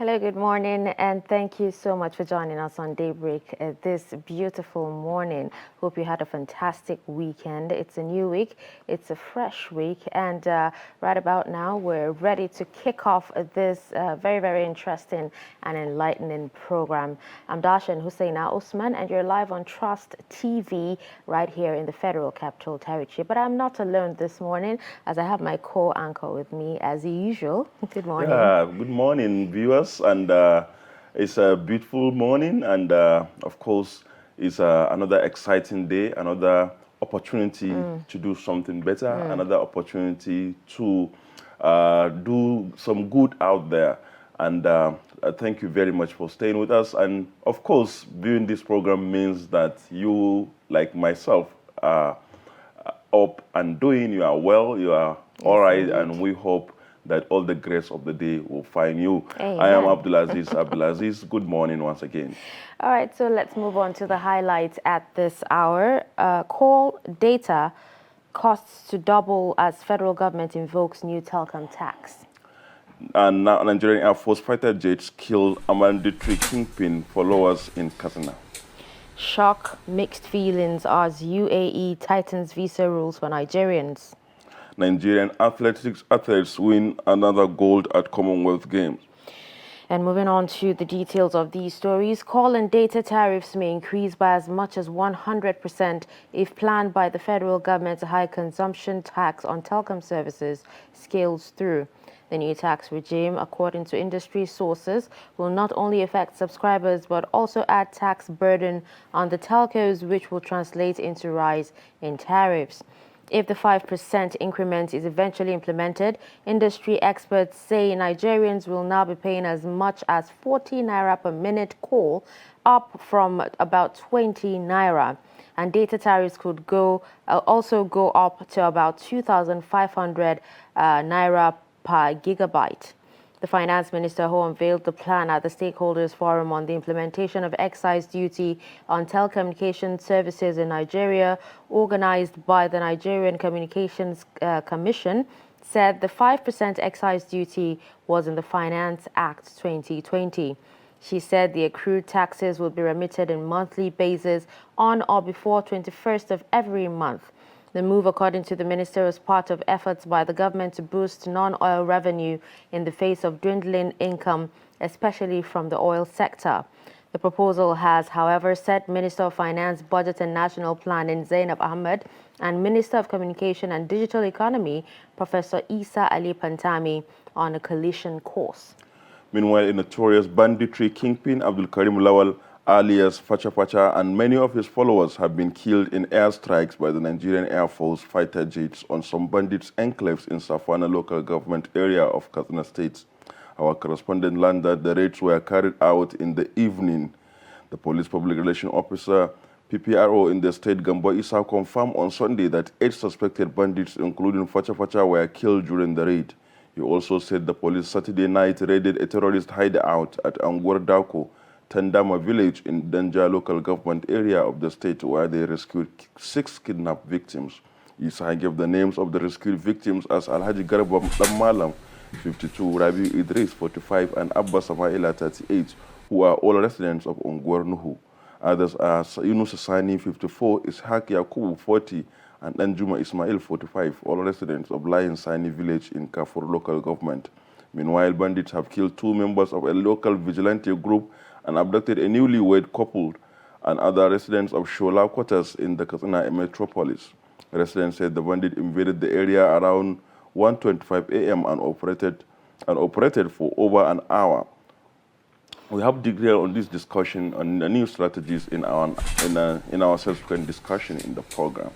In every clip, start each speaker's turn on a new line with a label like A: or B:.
A: Hello, good morning, and thank you so much for joining us on Daybreak this beautiful morning. Hope you had a fantastic weekend. It's a new week, it's a fresh week, and right about now we're ready to kick off this very, very interesting and enlightening program. I'm Dasha and Husseina Osman, and you're live on Trust TV right here in the Federal Capital Territory. But I'm not alone this morning, as I have my co-anchor with me as usual. Good morning.
B: Yeah, good morning, viewers, and it's a beautiful morning, and of course, it's another exciting day, another opportunity to do something better, another opportunity to do some good out there. And thank you very much for staying with us. And of course, viewing this program means that you, like myself, are up and doing. You are well, you are all right, and we hope that all the grace of the day will find you.
A: Amen.
B: I am Abdulaziz. Good morning once again.
A: All right, so let's move on to the highlights at this hour. Call data costs to double as federal government invokes new telecom tax.
B: And now Nigerian Air Force fighter jets kill a mandatory kingpin followers in Katsina.
A: Shock, mixed feelings as UAE tightens visa rules for Nigerians.
B: Nigerian athletes win another gold at Commonwealth Games.
A: And moving on to the details of these stories, call and data tariffs may increase by as much as 100% if planned by the federal government's high consumption tax on telecom services scales through. The new tax regime, according to industry sources, will not only affect subscribers but also add tax burden on the telcos, which will translate into rise in tariffs. If the 5% increment is eventually implemented, industry experts say Nigerians will now be paying as much as 40 naira per minute call, up from about 20 naira. And data tariffs could also go up to about 2,500 naira per gigabyte. The finance minister, who unveiled the plan at the stakeholders forum on the implementation of excise duty on telecommunication services in Nigeria, organized by the Nigerian Communications Commission, said the 5% excise duty was in the Finance Act 2020. She said the accrued taxes will be remitted in monthly basis on or before 21st of every month. The move, according to the minister, was part of efforts by the government to boost non-oil revenue in the face of dwindling income, especially from the oil sector. The proposal has, however, set Minister of Finance, Budget and National Planning Zainab Ahmed and Minister of Communication and Digital Economy, Professor Isa Ali Pantami, on a collision course.
B: Meanwhile, a notorious banditry kingpin, Abdul Karim Lawal, alias Facha Facha, and many of his followers have been killed in airstrikes by the Nigerian Air Force fighter jets on some bandits' enclaves in Safana local government area of Katsina State. Our correspondent learned that the raids were carried out in the evening. The police public relations officer, PPRO in the state, Gambo Isa, confirmed on Sunday that 8 suspected bandits, including Facha Facha, were killed during the raid. He also said the police Saturday night raided a terrorist hideout at Angwar Dako, Tandama village in Danja local government area of the state, where they rescued 6 kidnapped victims. Isa gave the names of the rescued victims as Alhaji Garba Malam, 52, Rabi Idris, 45, and Abba Samaila, 38, who are all residents of Ongwar Nuhu. Others are Yunus Sani, 54, Ishaq Yakubu, 40, and Danjuma Ismail, 45, all residents of Lion Sani village in Kafur local government. Meanwhile, bandits have killed 2 members of a local vigilante group and abducted a newlywed couple and other residents of Shola quarters in the Katsina metropolis. Residents said the bandit invaded the area around 1:25 a.m. and operated for over an hour. We have detail on this discussion on the new strategies in our subsequent discussion in the program.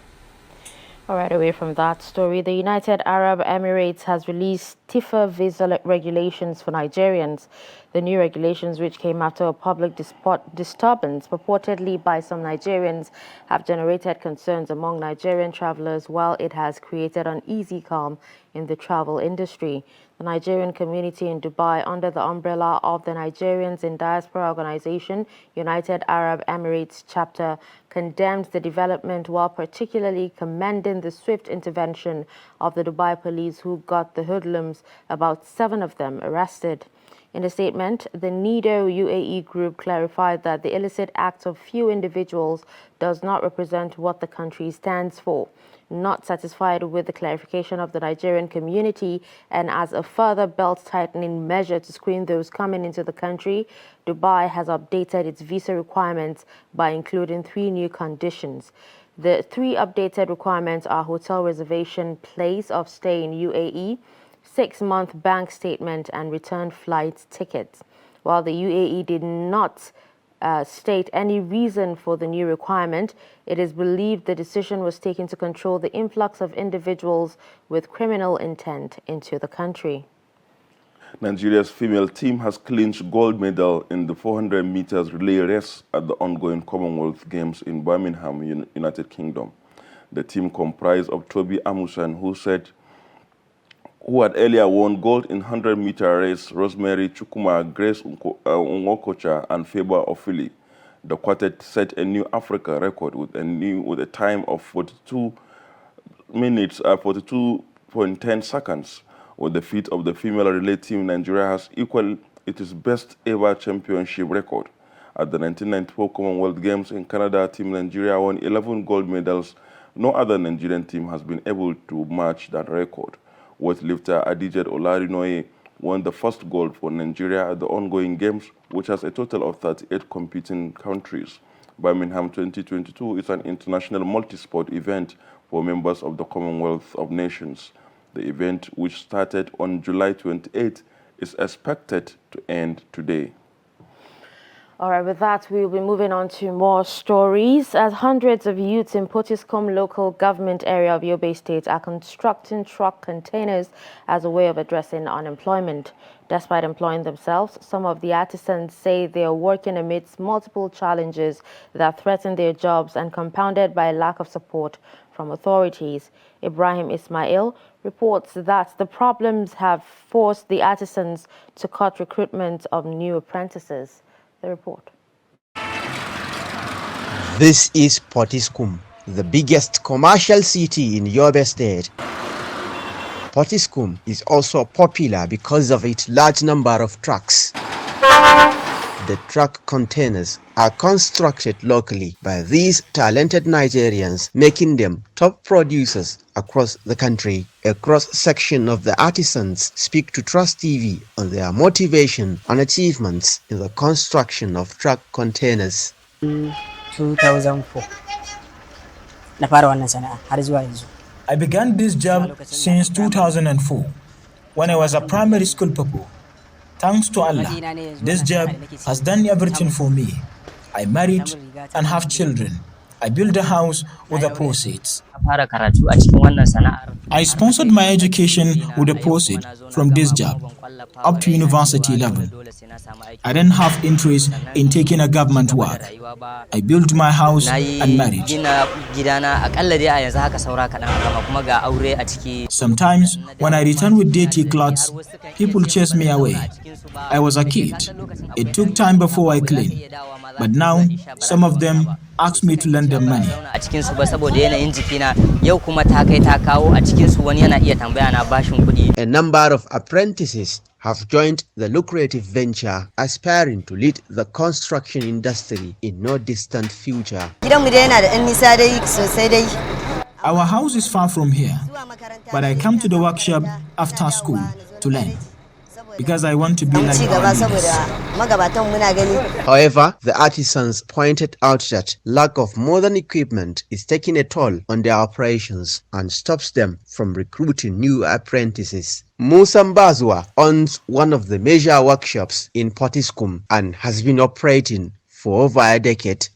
A: All right, away from that story, the United Arab Emirates has released stiffer visa regulations for Nigerians. The new regulations, which came after a public disturbance purportedly by some Nigerians, have generated concerns among Nigerian travelers, while it has created uneasy calm in the travel industry. The Nigerian community in Dubai, under the umbrella of the Nigerians in Diaspora Organization, United Arab Emirates chapter, condemned the development while particularly commending the swift intervention of the Dubai police, who got the hoodlums, about 7 of them, arrested. In a statement, the NIDO UAE group clarified that the illicit acts of few individuals does not represent what the country stands for. Not satisfied with the clarification of the Nigerian community and as a further belt-tightening measure to screen those coming into the country, Dubai has updated its visa requirements by including 3 new conditions. The 3 updated requirements are hotel reservation, place of stay in UAE, 6-month bank statement and return flight tickets. While the UAE did not state any reason for the new requirement, it is believed the decision was taken to control the influx of individuals with criminal intent into the country.
B: Nigeria's female team has clinched gold medal in the 400 meters relay race at the ongoing Commonwealth Games in Birmingham, United Kingdom. The team comprised of Toby Amusan, who had earlier won gold in 100-meter race, Rosemary Chukuma, Grace Unwokocha, and Faber Ofili. The quartet set a new Africa record with a time of 42 minutes, 42.10 seconds. With the feat of the female relay team, Nigeria has equaled its best ever championship record. At the 1994 Commonwealth Games in Canada, Team Nigeria won 11 gold medals. No other Nigerian team has been able to match that record. Weightlifter Adijat Olarinoye won the first gold for Nigeria at the ongoing Games, which has a total of 38 competing countries. Birmingham 2022 is an international multi-sport event for members of the Commonwealth of Nations. The event, which started on July 28, is expected to end today.
A: All right, with that, we'll be moving on to more stories. As hundreds of youths in Potiskum local government area of Yobe State are constructing truck containers as a way of addressing unemployment. Despite employing themselves, some of the artisans say they are working amidst multiple challenges that threaten their jobs and compounded by a lack of support from authorities. Ibrahim Ismail reports that the problems have forced the artisans to cut recruitment of new apprentices. The report.
C: This is Potiskum, the biggest commercial city in Yobe State. Potiskum is also popular because of its large number of trucks. The truck containers are constructed locally by these talented Nigerians, making them top producers across the country. A cross-section of the artisans speak to Trust TV on their motivation and achievements in the construction of truck containers.
D: 2004.
E: I began this job since 2004 when I was a primary school pupil. Thanks to Allah, this job has done everything for me. I married and have children. I built a house with the proceeds. I sponsored my education with the proceeds from this job up to university level. I didn't have interest in taking a government work. I built my house and married. Sometimes when I return with dirty clothes, people chase me away. I was a kid. It took time before I cleaned. But now, some of them ask me to lend them money.
C: A number of apprentices have joined the lucrative venture, aspiring to lead the construction industry in no distant future.
E: Our house is far from here, but I come to the workshop after school to learn, because I want to be like our leaders.
C: However, the artisans pointed out that lack of modern equipment is taking a toll on their operations and stops them from recruiting new apprentices. Musa Mbazwa owns one of the major workshops in Potiskum and has been operating for over a decade.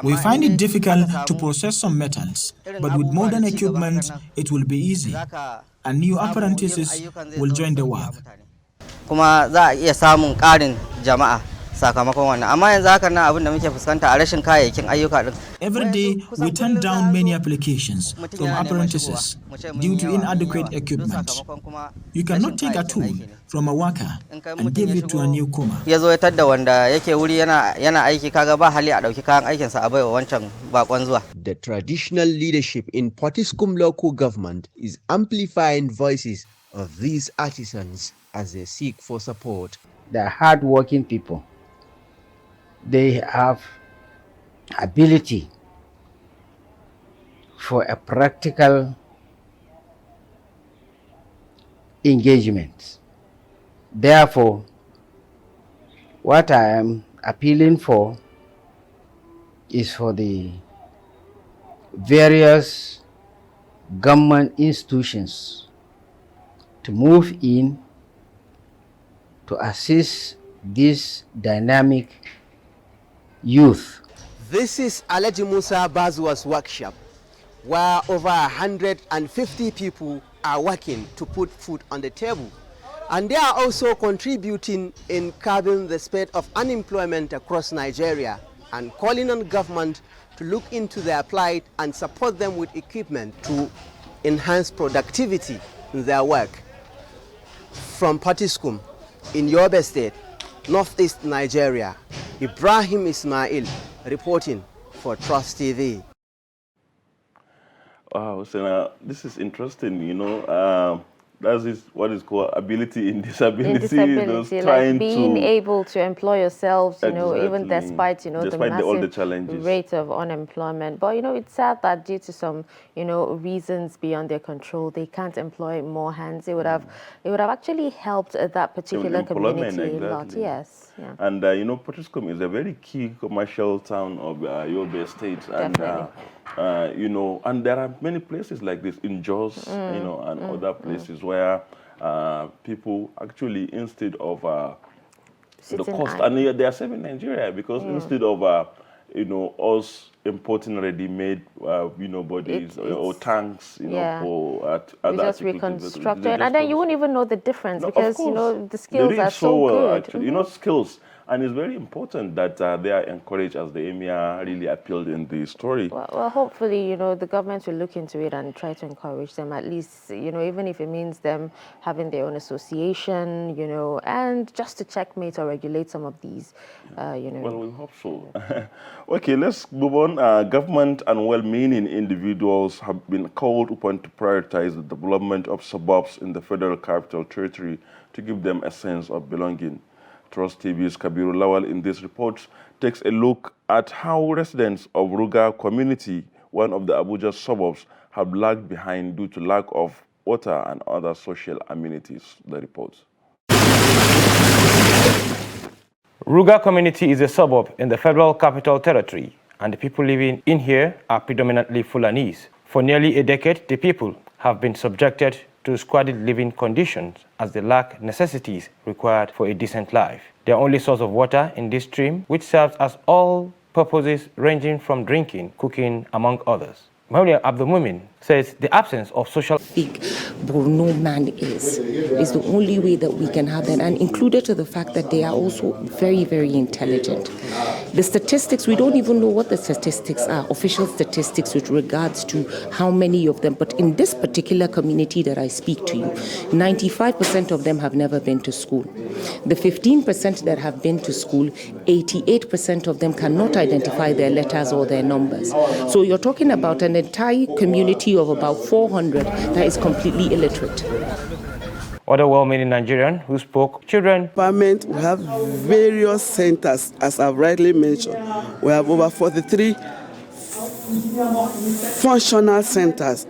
E: We find it difficult to process some metals, but with modern equipment, it will be easy, and new apprentices will join the work.
F: sakamakon wannan amma yanzu haka nan abin da muke fuskanta a rashin kayayyakin ayyuka din.
E: Every day, we turn down many applications from apprentices due to inadequate equipment. You cannot take a tool from a worker and give it to a newcomer.
F: Ya zo ya tadda wanda yake wuri yana aiki kaga ba hali a dauki kayan aikin sa a baiwa wancan bakon zuwa.
C: The traditional leadership in Potiskum local government is amplifying voices of these artisans as they seek for support.
D: The hard-working people, they have ability for a practical engagement. Therefore, what I am appealing for is for the various government institutions to move in to assist this dynamic youth.
C: This is Alaji Musa Bazua's workshop, where over 150 people are working to put food on the table. And they are also contributing in curbing the spread of unemployment across Nigeria and calling on government to look into their plight and support them with equipment to enhance productivity in their work. From Potiskum, in Yobe State, Northeast Nigeria, Ibrahim Ismail reporting for Trust TV.
B: Wow, so this is interesting, you know. That is what is called ability in disability.
A: Like being able to employ yourselves, you know, even despite, you know,
B: despite
A: all the
B: challenges.
A: Rate of unemployment. But, you know, it's sad that due to some, you know, reasons beyond their control, they can't employ more hands. It would have actually helped that particular community a lot. Yes. Yeah.
B: And, you know, Potiskum is a very key commercial town of Yobe State. And, you know, and there are many places like this in Jos, you know, and other places where people actually, instead of the cost, and they are saving Nigeria because instead of, you know, us importing ready-made, you know, bodies or tanks, you know, for other
A: just reconstruct it, and then you won't even know the difference because, you know, the skills are
B: so
A: good.
B: Well, actually. You know, skills. And it's very important that they are encouraged, as the emir really appealed in the story.
A: Well, hopefully, you know, the government will look into it and try to encourage them, at least, you know, even if it means them having their own association, you know, and just to checkmate or regulate some of these, you know.
B: Well, we hope so. Okay, let's move on. Government and well-meaning individuals have been called upon to prioritize the development of suburbs in the Federal Capital Territory to give them a sense of belonging. Trust TV's Kabiru Lawal in this report takes a look at how residents of Ruga community, one of the Abuja suburbs, have lagged behind due to lack of water and other social amenities. The report.
G: Ruga community is a suburb in the Federal Capital Territory, and the people living in here are predominantly Fulanese. For nearly a decade, the people have been subjected to squalid living conditions as they lack necessities required for a decent life. Their only source of water in this stream, which serves as all purposes ranging from drinking, cooking, among others. Maria Abdulmumin says the absence of social
H: big Borno man is the only way that we can have that, and included to the fact that they are also very, very intelligent. The statistics, we don't even know what the statistics are, official statistics with regards to how many of them, but in this particular community that I speak to you, 95% of them have never been to school. The 15% that have been to school, 88% of them cannot identify their letters or their numbers. So you're talking about an entire community of about 400 that is completely illiterate.
G: Other well-meaning Nigerian who spoke, children.
I: We have various centers, as I've rightly mentioned. We have over 43 functional centers.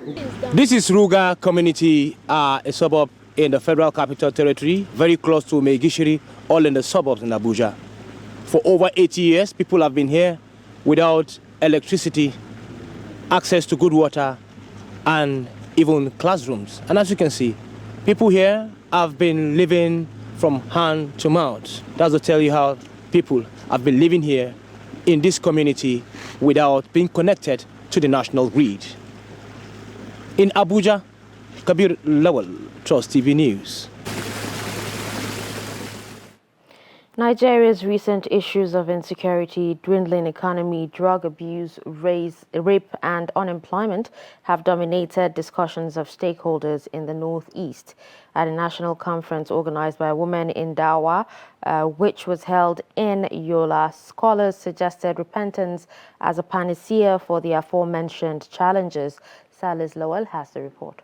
J: This is Ruga community, a suburb in the Federal Capital Territory, very close to Megishiri, all in the suburbs in Abuja. For over 80 years, people have been here without electricity, access to good water, and even classrooms. And as you can see, people here have been living from hand to mouth. That's to tell you how people have been living here in this community without being connected to the national grid. In Abuja, Kabir Lawal, Trust TV News.
A: Nigeria's recent issues of insecurity, dwindling economy, drug abuse, rape and unemployment have dominated discussions of stakeholders in the Northeast. At a national conference organized by Women in Dawa, which was held in Yola, scholars suggested repentance as a panacea for the aforementioned challenges. Salis Lowell has the report.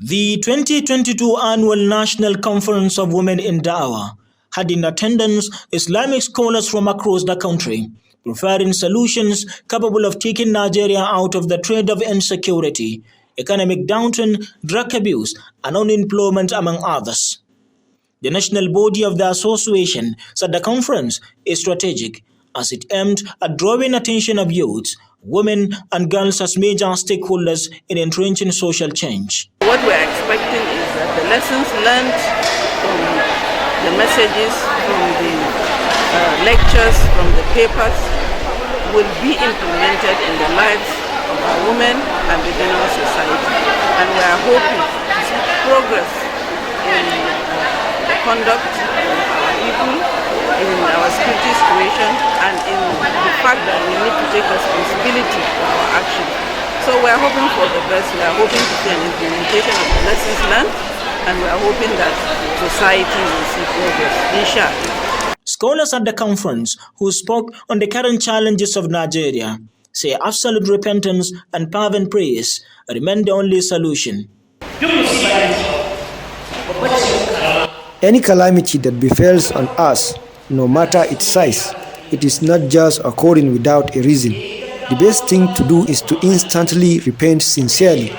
E: The 2022 Annual National Conference of Women in Dawah had in attendance Islamic scholars from across the country, preferring solutions capable of taking Nigeria out of the trend of insecurity, economic downturn, drug abuse, and unemployment, among others. The national body of the association said the conference is strategic as it aimed at drawing attention of youths, women, and girls as major stakeholders in entrenching social change.
K: What we're expecting is that the lessons learned from the messages, from the lectures, from the papers will be implemented in the lives of our women and the general society. And we are hoping to see progress in the conduct of our people, in our security situation, and in the fact that we need to take responsibility for our actions. So we are hoping for the best. We are hoping to see an implementation of the lessons learned, and we are hoping that society will see progress, inshallah.
E: Scholars at the conference who spoke on the current challenges of Nigeria say absolute repentance and fervent prayers remain the only solution.
L: Any calamity that befalls on us, no matter its size, it is not just occurring without a reason. The best thing to do is to instantly repent sincerely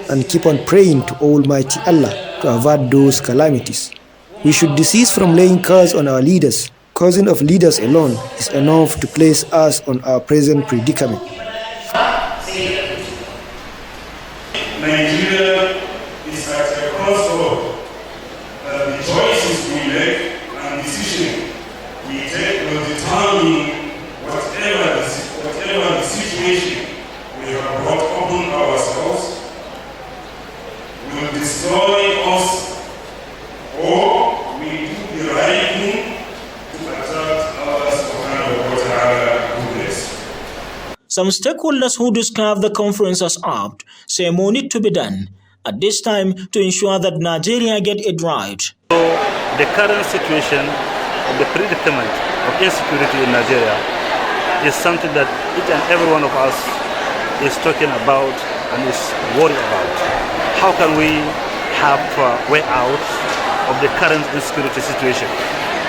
L: and keep on praying to Almighty Allah to avert those calamities. We should desist from laying curse on our leaders. Cursing of leaders alone is enough to place us on our present predicament.
M: Nigeria is at a crossroad. The choices we make and decisions we take will determine whatever the situation we have brought upon ourselves will destroy us, or we do the right thing to attract Allah subhanahu wa ta'ala goodness.
E: Some stakeholders who describe the conference as apt say more need to be done at this time to ensure that Nigeria get it right.
N: So the current situation of the predicament of insecurity in Nigeria is something that each and every one of us is talking about and is worried about. How can we have a way out of the current insecurity situation?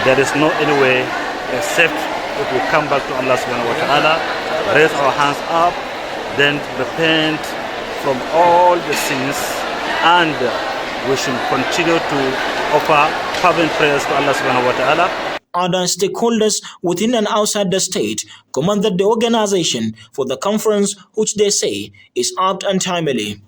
N: There is no any way except if we come back to Allah subhanahu wa ta'ala, raise our hands up, then repent from all the sins, and we should continue to offer fervent prayers to Allah subhanahu wa ta'ala.
E: Other stakeholders within and outside the state commended the organization for the conference, which they say is apt and timely.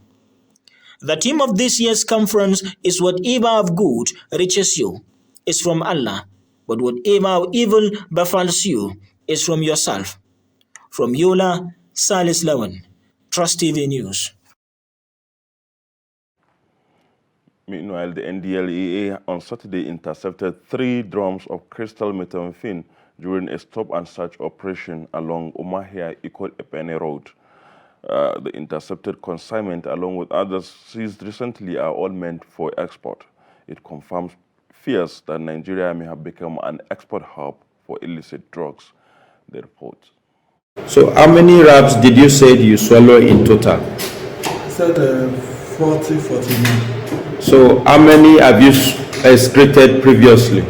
E: The theme of this year's conference is whatever of good reaches you is from Allah, but whatever of evil befalls you is from yourself. From Yola, Salis Lawan, Trust TV News.
B: Meanwhile, the NDLEA on Saturday intercepted 3 drums of crystal methamphetamine during a stop-and-search operation along Umahia Ikot-Epene Road. The intercepted consignment, along with others seized recently, are all meant for export. It confirms fears that Nigeria may have become an export hub for illicit drugs. The report.
O: So how many wraps did you say you swallow in total?
P: I said 40, 49.
O: So how many have you excreted previously?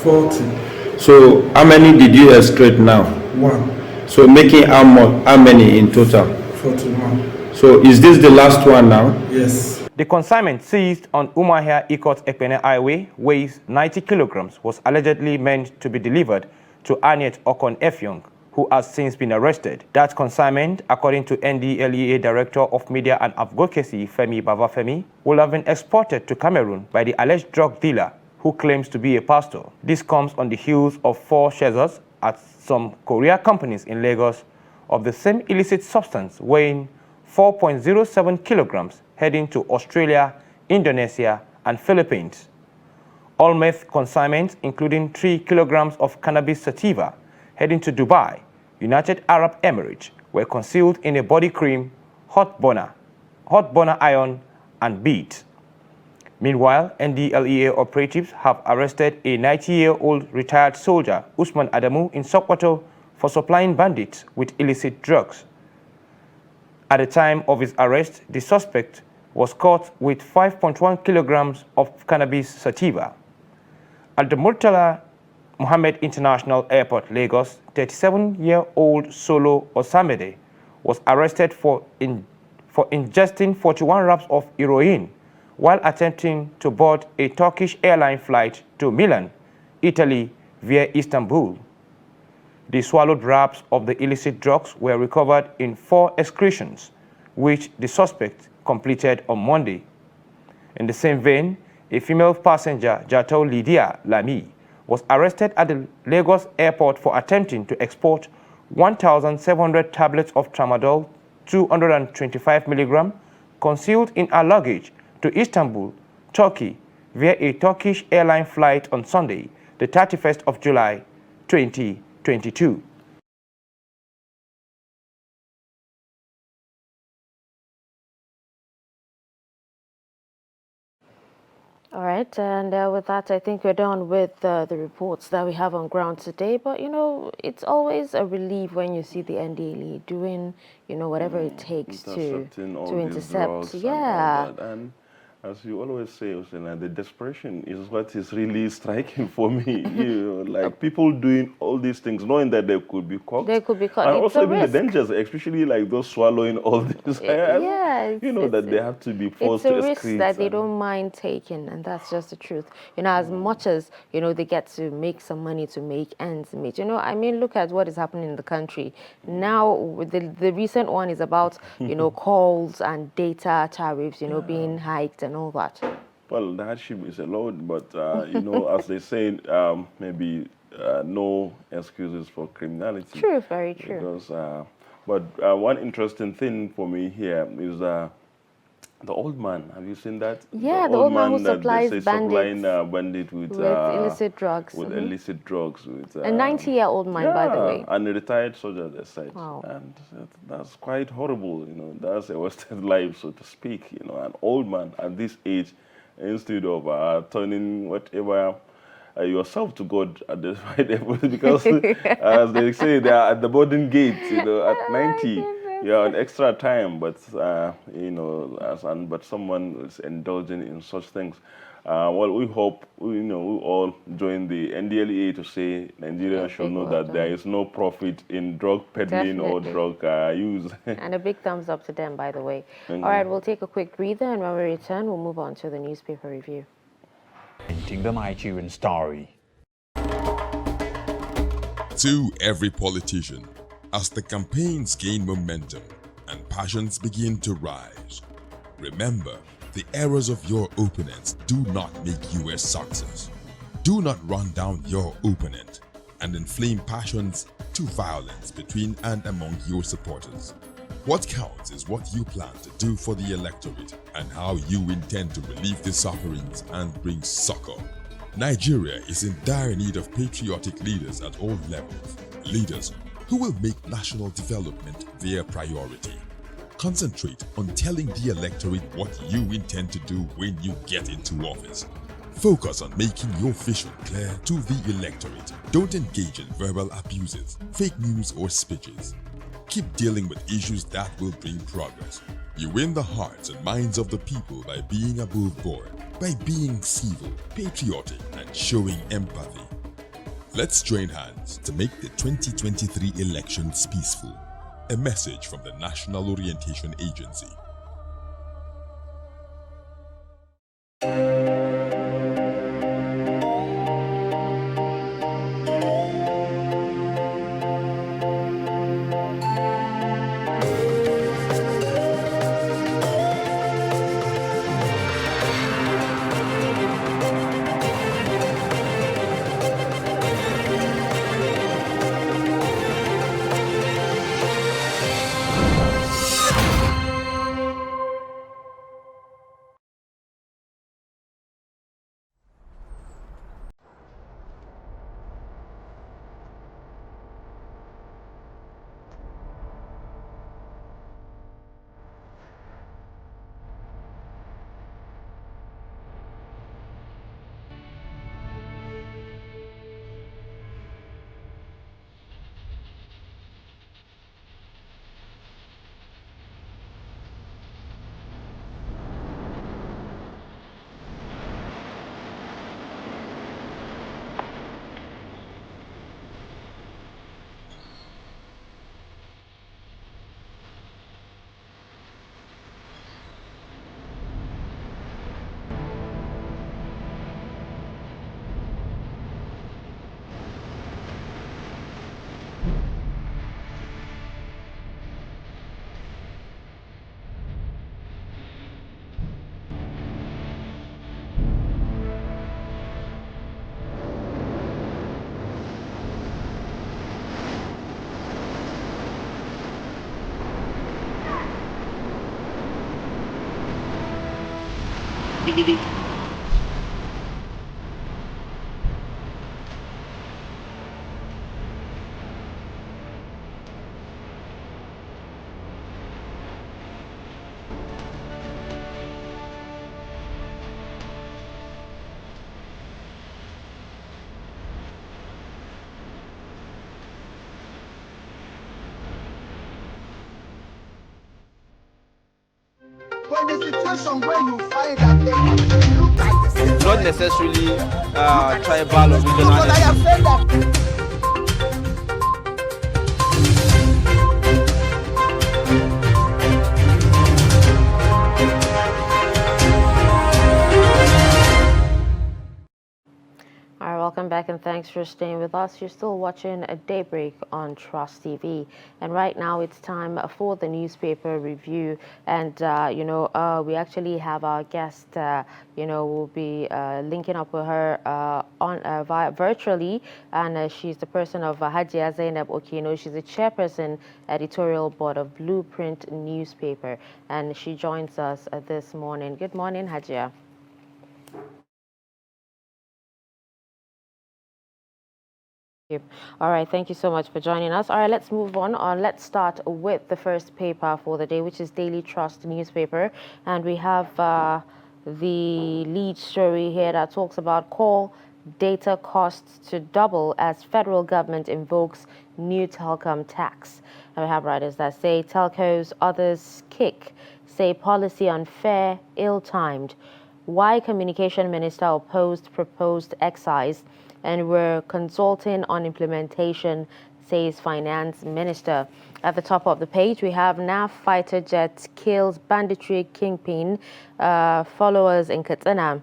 P: 40.
O: So how many did you excrete now?
P: 1.
O: So making how many in total?
P: 41.
O: So is this the last one now?
P: Yes.
G: The consignment seized on Umahia Ikot-Epene Highway weighs 90 kilograms, was allegedly meant to be delivered to Aniet Okon Efyong, who has since been arrested. That consignment, according to NDLEA Director of Media and Advocacy Femi Babafemi, will have been exported to Cameroon by the alleged drug dealer who claims to be a pastor. This comes on the heels of 4 seizures at some courier companies in Lagos of the same illicit substance weighing 4.07 kilograms heading to Australia, Indonesia, and Philippines. All meth consignments, including 3 kilograms of cannabis sativa, heading to Dubai, United Arab Emirates, were concealed in a body cream, hot burner iron, and beads. Meanwhile, NDLEA operatives have arrested a 90-year-old retired soldier, Usman Adamu, in Sokoto for supplying bandits with illicit drugs. At the time of his arrest, the suspect was caught with 5.1 kilograms of cannabis sativa. At the Murtala Mohammed International Airport, Lagos, 37-year-old Solo Osamede was arrested for ingesting 41 wraps of heroin while attempting to board a Turkish airline flight to Milan, Italy, via Istanbul. The swallowed wraps of the illicit drugs were recovered in 4 excretions, which the suspect completed on Monday. In the same vein, a female passenger, Jato Lydia Lamy, was arrested at the Lagos airport for attempting to export 1,700 tablets of tramadol, 225 milligram, concealed in her luggage to Istanbul, Turkey, via a Turkish airline flight on Sunday, the 31st of July, 2022.
A: All right, and with that, I think we're done with the reports that we have on ground today. But, you know, it's always a relief when you see the NDLE doing, you know, whatever it takes to intercept. Yeah.
B: And as you always say, Usena, the desperation is what is really striking for me. You know, like people doing all these things, knowing that they could be caught.
A: They could be caught.
B: And
A: It's
B: also
A: a
B: even the
A: risk.
B: dangers, especially like those swallowing all this.
A: Yeah,
B: you know that they have to be forced
A: it's
B: to
A: a risk
B: excrete.
A: that they don't mind taking, and that's just the truth. You know, as much as, you know, they get to make some money to make ends meet. You know, I mean, look at what is happening in the country. Now, the recent one is about, you know, calls and data tariffs, you know, being hiked and all that.
B: Well, the hardship is a lot, but, you know, as they say, maybe no excuses for criminality.
A: True, very true.
B: Because, but one interesting thing for me here is the old man. Have you seen that?
A: Yeah, the old man who supplies
B: bandits. Supplying bandit with
A: illicit drugs.
B: With illicit drugs. With,
A: a 90-year-old man, by the way.
B: And a retired soldier, they said.
A: Wow.
B: And that's quite horrible, you know. That's a wasted life, so to speak. You know, an old man at this age, instead of turning whatever yourself to God at the right level, because as they say, they are at the boarding gate, you know, at 90. You are on extra time, but you know, but someone is indulging in such things. Well, we hope, you know, we all join the NDLEA to say Nigerians should know that there is no profit in drug peddling or drug use.
A: And a big thumbs up to them, by the way. All right, we'll take a quick breather, and when we return, we'll move on to the newspaper review.
Q: Painting the Nigerian story.
R: To every politician, as the campaigns gain momentum and passions begin to rise, remember, the errors of your opponents do not make you a success. Do not run down your opponent and inflame passions to violence between and among your supporters. What counts is what you plan to do for the electorate and how you intend to relieve the sufferings and bring succor. Nigeria is in dire need of patriotic leaders at all levels. Leaders who will make national development their priority. Concentrate on telling the electorate what you intend to do when you get into office. Focus on making your vision clear to the electorate. Don't engage in verbal abuses, fake news or speeches. Keep dealing with issues that will bring progress. You win the hearts and minds of the people by being above board, by being civil, patriotic, and showing empathy. Let's join hands to make the 2023 elections peaceful. A message from the National Orientation Agency.
S: When the situation where you find that they look at the same,
J: Not necessarily tribal or regional.
S: because I have said that.
A: All right, welcome back and thanks for staying with us. You're still watching a Daybreak on Trust TV. And right now it's time for the newspaper review. And, we actually have our guest, we'll be linking up with her virtually. And she's the person of Hajia Zainab Okino. She's the chairperson, editorial board of Blueprint newspaper. And she joins us this morning. Good morning, Hajia. All right, thank you so much for joining us. All right, let's move on. Let's start with the first paper for the day, which is Daily Trust newspaper. And we have the lead story here that talks about call data costs to double as federal government invokes new telecom tax. And we have writers that say telcos, others kick, say policy unfair, ill-timed. Why communication minister opposed proposed excise, and we're consulting on implementation, says finance minister. At the top of the page, we have NAF fighter jet kills banditry kingpin followers in Katsina.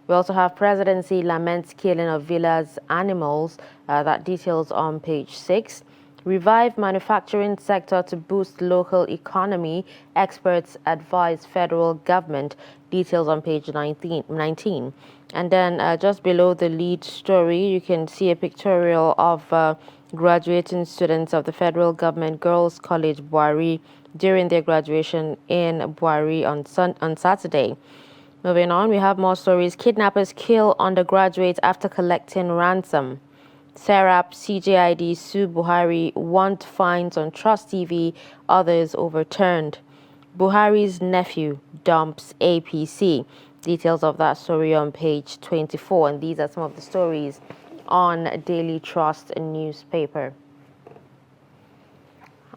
A: We also have presidency laments killing of villas animals. That details on page 6. Revive manufacturing sector to boost local economy. Experts advise federal government. Details on page 19. And then just below the lead story, you can see a pictorial of graduating students of the Federal Government Girls College Buari during their graduation in Buari on Saturday. Moving on, we have more stories. Kidnappers kill undergraduate after collecting ransom. Serap, CJID sue Buhari, want fines on Trust TV, others overturned. Buhari's nephew dumps APC. Details of that story on page 24, and these are some of the stories on Daily Trust newspaper.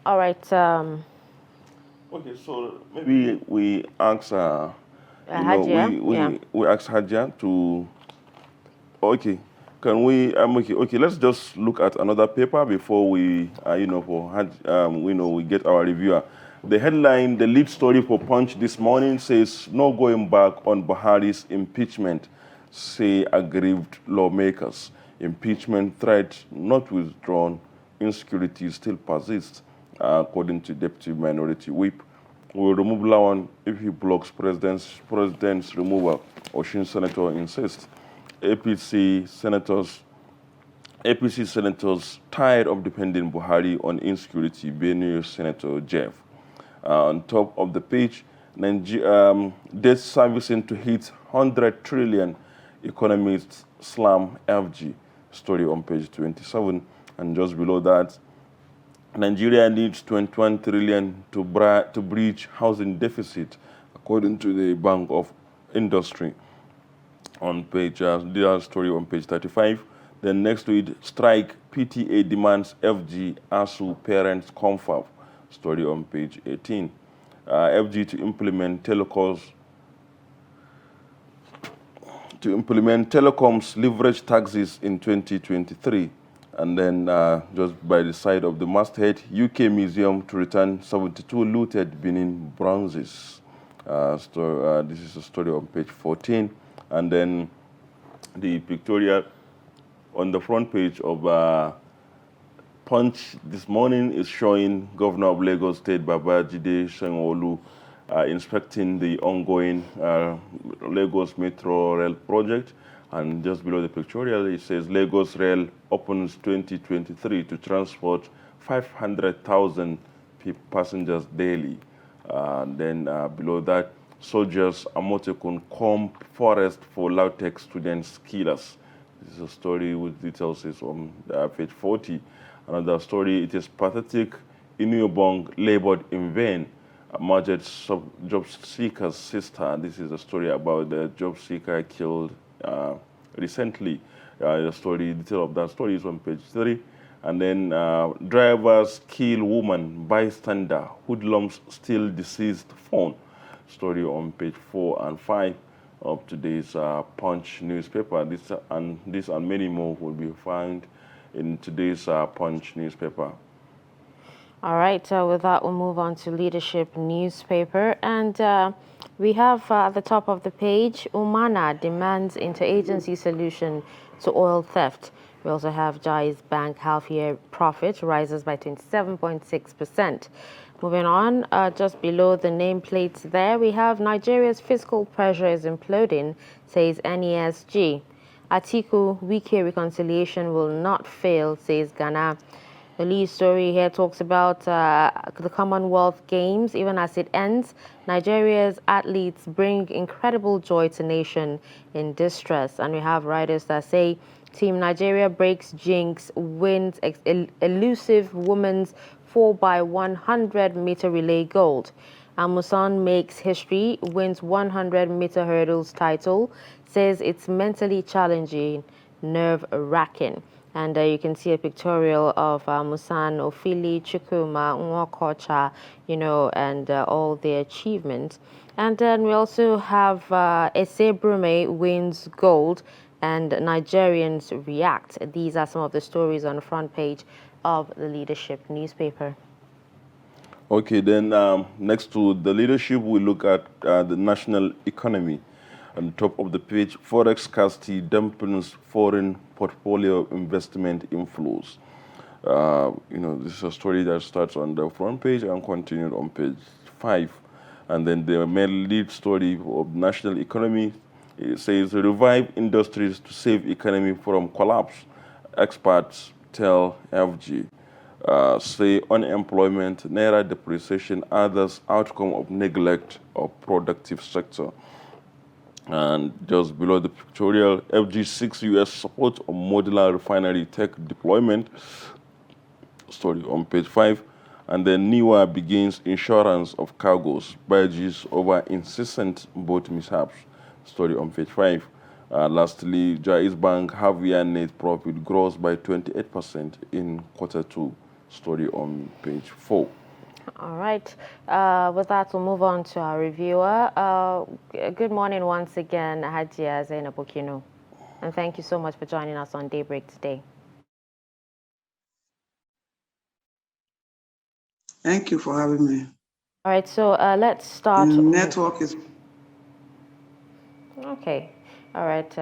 A: All right.
B: Okay, so maybe we ask,
A: Hajia,
B: we ask Hajia to. Okay, can we? Okay. Let's just look at another paper before we, we get our reviewer. The headline, the lead story for Punch this morning says, "No going back on Buhari's impeachment," say aggrieved lawmakers. Impeachment threat not withdrawn, insecurity still persists, according to Deputy Minority Whip. Will remove Lawan if he blocks president's removal, Osun Senator insists. APC senators tired of depending Buhari on insecurity, Benue Senator Jeff. On top of the page, debt servicing to hit 100 trillion, economists slam FG. Story on page 27. And just below that, Nigeria needs 21 trillion to breach housing deficit, according to the Bank of Industry. On page, the story on page 35. Then next to it, strike, PTA demands FG, ASU parents confab. Story on page 18. FG to implement telecoms leverage taxes in 2023. And then just by the side of the masthead, UK Museum to return 72 looted Benin bronzes. This is a story on page 14. And then the pictorial on the front page of Punch this morning is showing Governor of Lagos State Babajide Sanwo-Olu inspecting the ongoing Lagos Metro Rail project. And just below the pictorial, it says Lagos Rail opens 2023 to transport 500,000 passengers daily. Then below that, soldiers Amotekun comb forest for Lautech students killers. This is a story with details is on page 40. Another story, it is pathetic. Inuyobong labored in vain. Murdered job seeker's sister. This is a story about the job seeker killed recently. The story, detail of that story is on page 3. And then drivers kill woman, bystander, hoodlums steal deceased phone. Story on page 4 and 5 of today's Punch newspaper. This and many more will be found in today's Punch newspaper.
A: All right, with that, we'll move on to Leadership newspaper. And we have at the top of the page, Umana demands interagency solution to oil theft. We also have Jai's Bank half-year profit rises by 27.6%. Moving on, just below the nameplates there, we have Nigeria's fiscal pressure is imploding, says NESG. Atiku, Wike reconciliation will not fail, says Ghana. The lead story here talks about the Commonwealth Games. Even as it ends, Nigeria's athletes bring incredible joy to nation in distress. And we have writers that say, Team Nigeria breaks jinx, wins elusive women's 4x100-meter relay gold. Amusan makes history, wins 100-meter hurdles title, says it's mentally challenging, nerve-wracking. And you can see a pictorial of Musan, Ofili, Chukuma, Nwakocha, and all their achievements. And then we also have Ese Brume wins gold and Nigerians react. These are some of the stories on the front page of the Leadership newspaper.
B: Okay, then next to the Leadership, we look at the national economy. On top of the page, forex scarcity dampens foreign portfolio investment inflows. This is a story that starts on the front page and continued on page 5. And then the main lead story of national economy, it says revive industries to save economy from collapse. Experts tell FG. Say unemployment, naira depreciation, others outcome of neglect of productive sector. And just below the pictorial, FG6 US support on modular refinery tech deployment, story on page 5. And then NIWA begins insurance of cargoes, badges over incessant boat mishaps, story on page 5. Lastly, Jai's Bank half-year net profit grows by 28% in Q2, story on page 4.
A: All right. With that, we'll move on to our reviewer. Good morning once again, Hajia Zainab Okino. And thank you so much for joining us on Daybreak today.
I: Thank you for having me.
A: All right, so let's start.
I: The network is...
A: Okay. All right.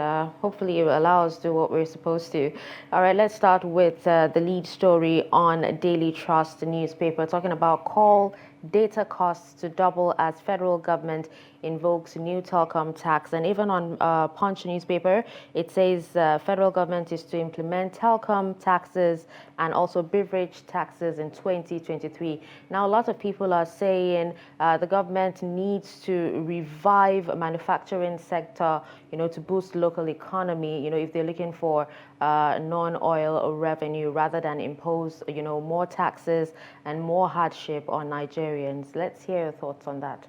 A: Hopefully it will allow us to do what we're supposed to. All right, let's start with the lead story on Daily Trust newspaper, talking about call data costs to double as federal government invokes new telecom tax. And even on Punch newspaper, it says federal government is to implement telecom taxes and also beverage taxes in 2023. Now, a lot of people are saying the government needs to revive manufacturing sector, to boost local economy, if they're looking for non-oil revenue rather than impose, more taxes and more hardship on Nigerians. Let's hear your thoughts on that.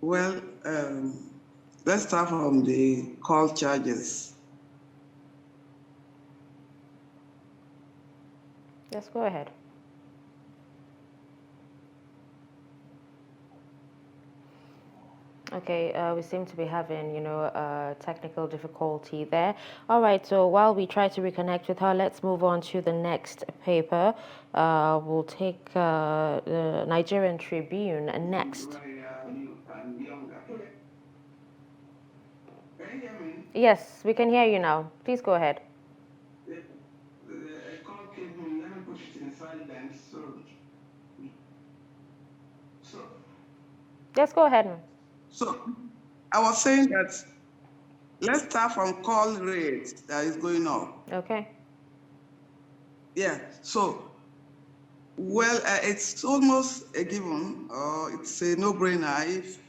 I: Well, let's start from the call charges.
A: Yes, go ahead. Okay, we seem to be having, technical difficulty there. All right, so while we try to reconnect with her, let's move on to the next paper. We'll take the Nigerian Tribune next. Yes, we can hear you now. Please go ahead. Yes, go ahead.
I: So I was saying that let's start from call rate that is going up.
A: Okay.
I: Yeah, so
T: Well, it's almost a given, or it's a no-brainer if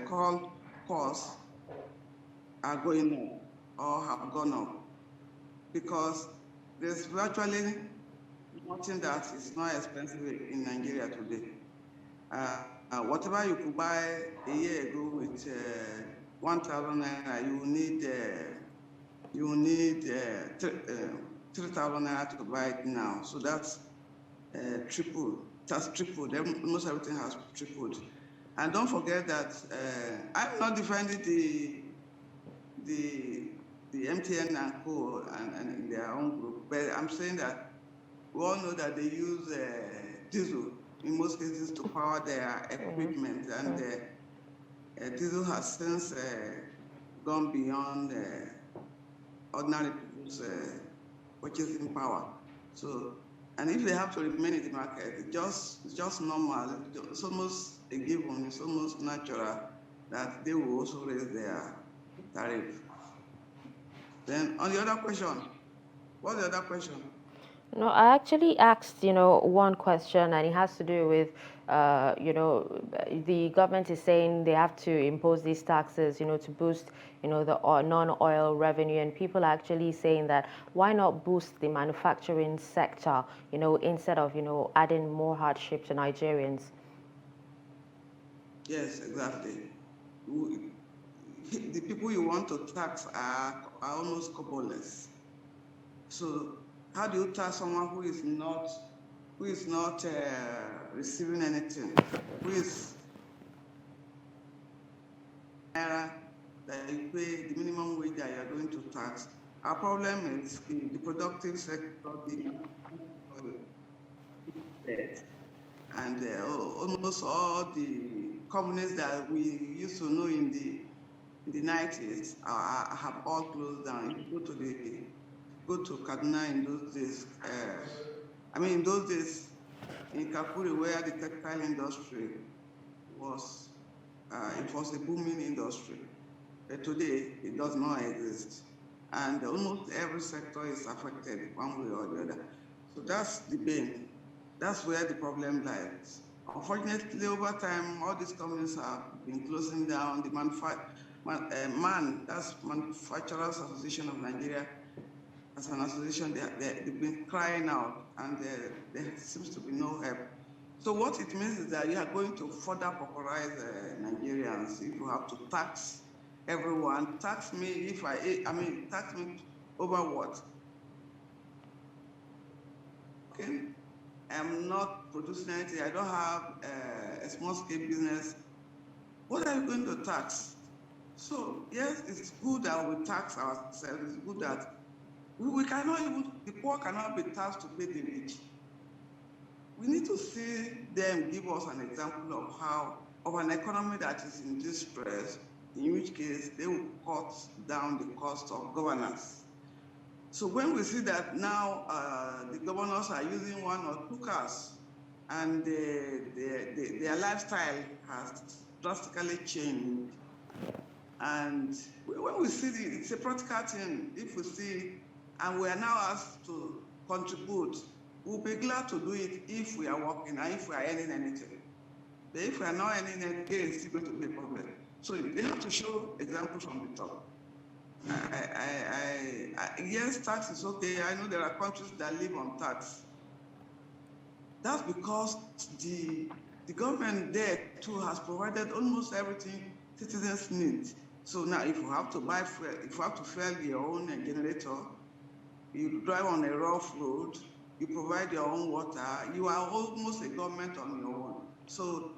T: costs are going up or have gone up, because there's virtually nothing that is not expensive in Nigeria today. Whatever you could buy a year ago with 1,000 naira, you will need 3,000 naira to buy it now. So that's tripled. That's tripled. Almost everything has tripled. And don't forget that I'm not defending the MTN and Co. and in their own group, but I'm saying that we all know that they use diesel in most cases to power their equipment, and diesel has since gone beyond ordinary people's purchasing power. So, and if they have to remain in the market, it's just normal. It's almost a given. It's almost natural that they will also raise their tariff. Then on the other question, what's the other question?
A: No, I actually asked, one question, and it has to do with, the government is saying they have to impose these taxes, to boost, the non-oil revenue, and people are actually saying that why not boost the manufacturing sector, instead of, adding more hardship to Nigerians?
T: Yes, exactly. The people you want to tax are almost cobblers. So how do you tax someone who is not receiving anything, who is that you pay the minimum wage that you are going to tax? Our problem is in the productive sector, and almost all the companies that we used to know in the 90s have all closed down. If you go to Kaduna in those days, in those days in Kakuri, where the textile industry was, it was a booming industry. But today, it does not exist. And almost every sector is affected one way or the other. So that's the bane. That's where the problem lies. Unfortunately, over time, all these companies have been closing down. The that's Manufacturers Association of Nigeria, as an association, they've been crying out, and there seems to be no help. So what it means is that you are going to further pauperize Nigerians if you have to tax everyone. Tax me tax me over what? Okay, I'm not producing anything. I don't have a small-scale business. What are you going to tax? So yes, it's good that we tax ourselves. It's good that we cannot even, the poor cannot be taxed to pay the rich. We need to see them give us an example of an economy that is in distress, in which case they will cut down the cost of governance. So when we see that now the governors are using 1 or 2 cars, and their lifestyle has drastically changed, and when we see it's a practical thing, if we see, and we are now asked to contribute, we'll be glad to do it if we are working and if we are earning anything. But if we are not earning anything, it's still going to be a problem. So they have to show examples from the top. Yes, tax is okay. I know there are countries that live on tax. That's because the government there too has provided almost everything citizens need. So now, if you have to buy fuel, if you have to fuel your own generator, you drive on a rough road, you provide your own water, you are almost a government on your own. So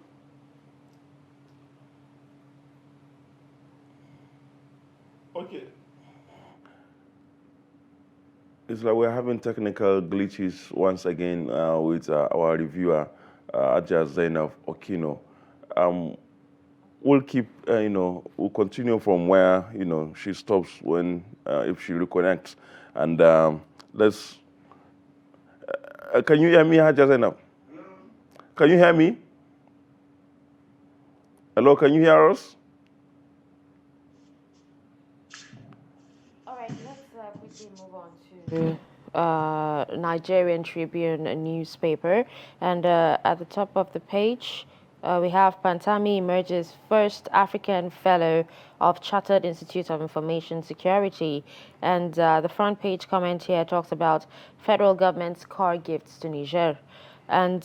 B: okay. It's like we're having technical glitches once again with our reviewer, Aja Zainab Okino. We'll keep, we'll continue from where, she stops when, if she reconnects. And let's, can you hear me, Aja Zainab? Can you hear me? Hello, can you hear us?
A: All right, let's quickly move on to Nigerian Tribune newspaper. And at the top of the page, we have Pantami emerges first African Fellow of Chartered Institute of Information Security. And the front page comment here talks about federal government's car gifts to Niger. And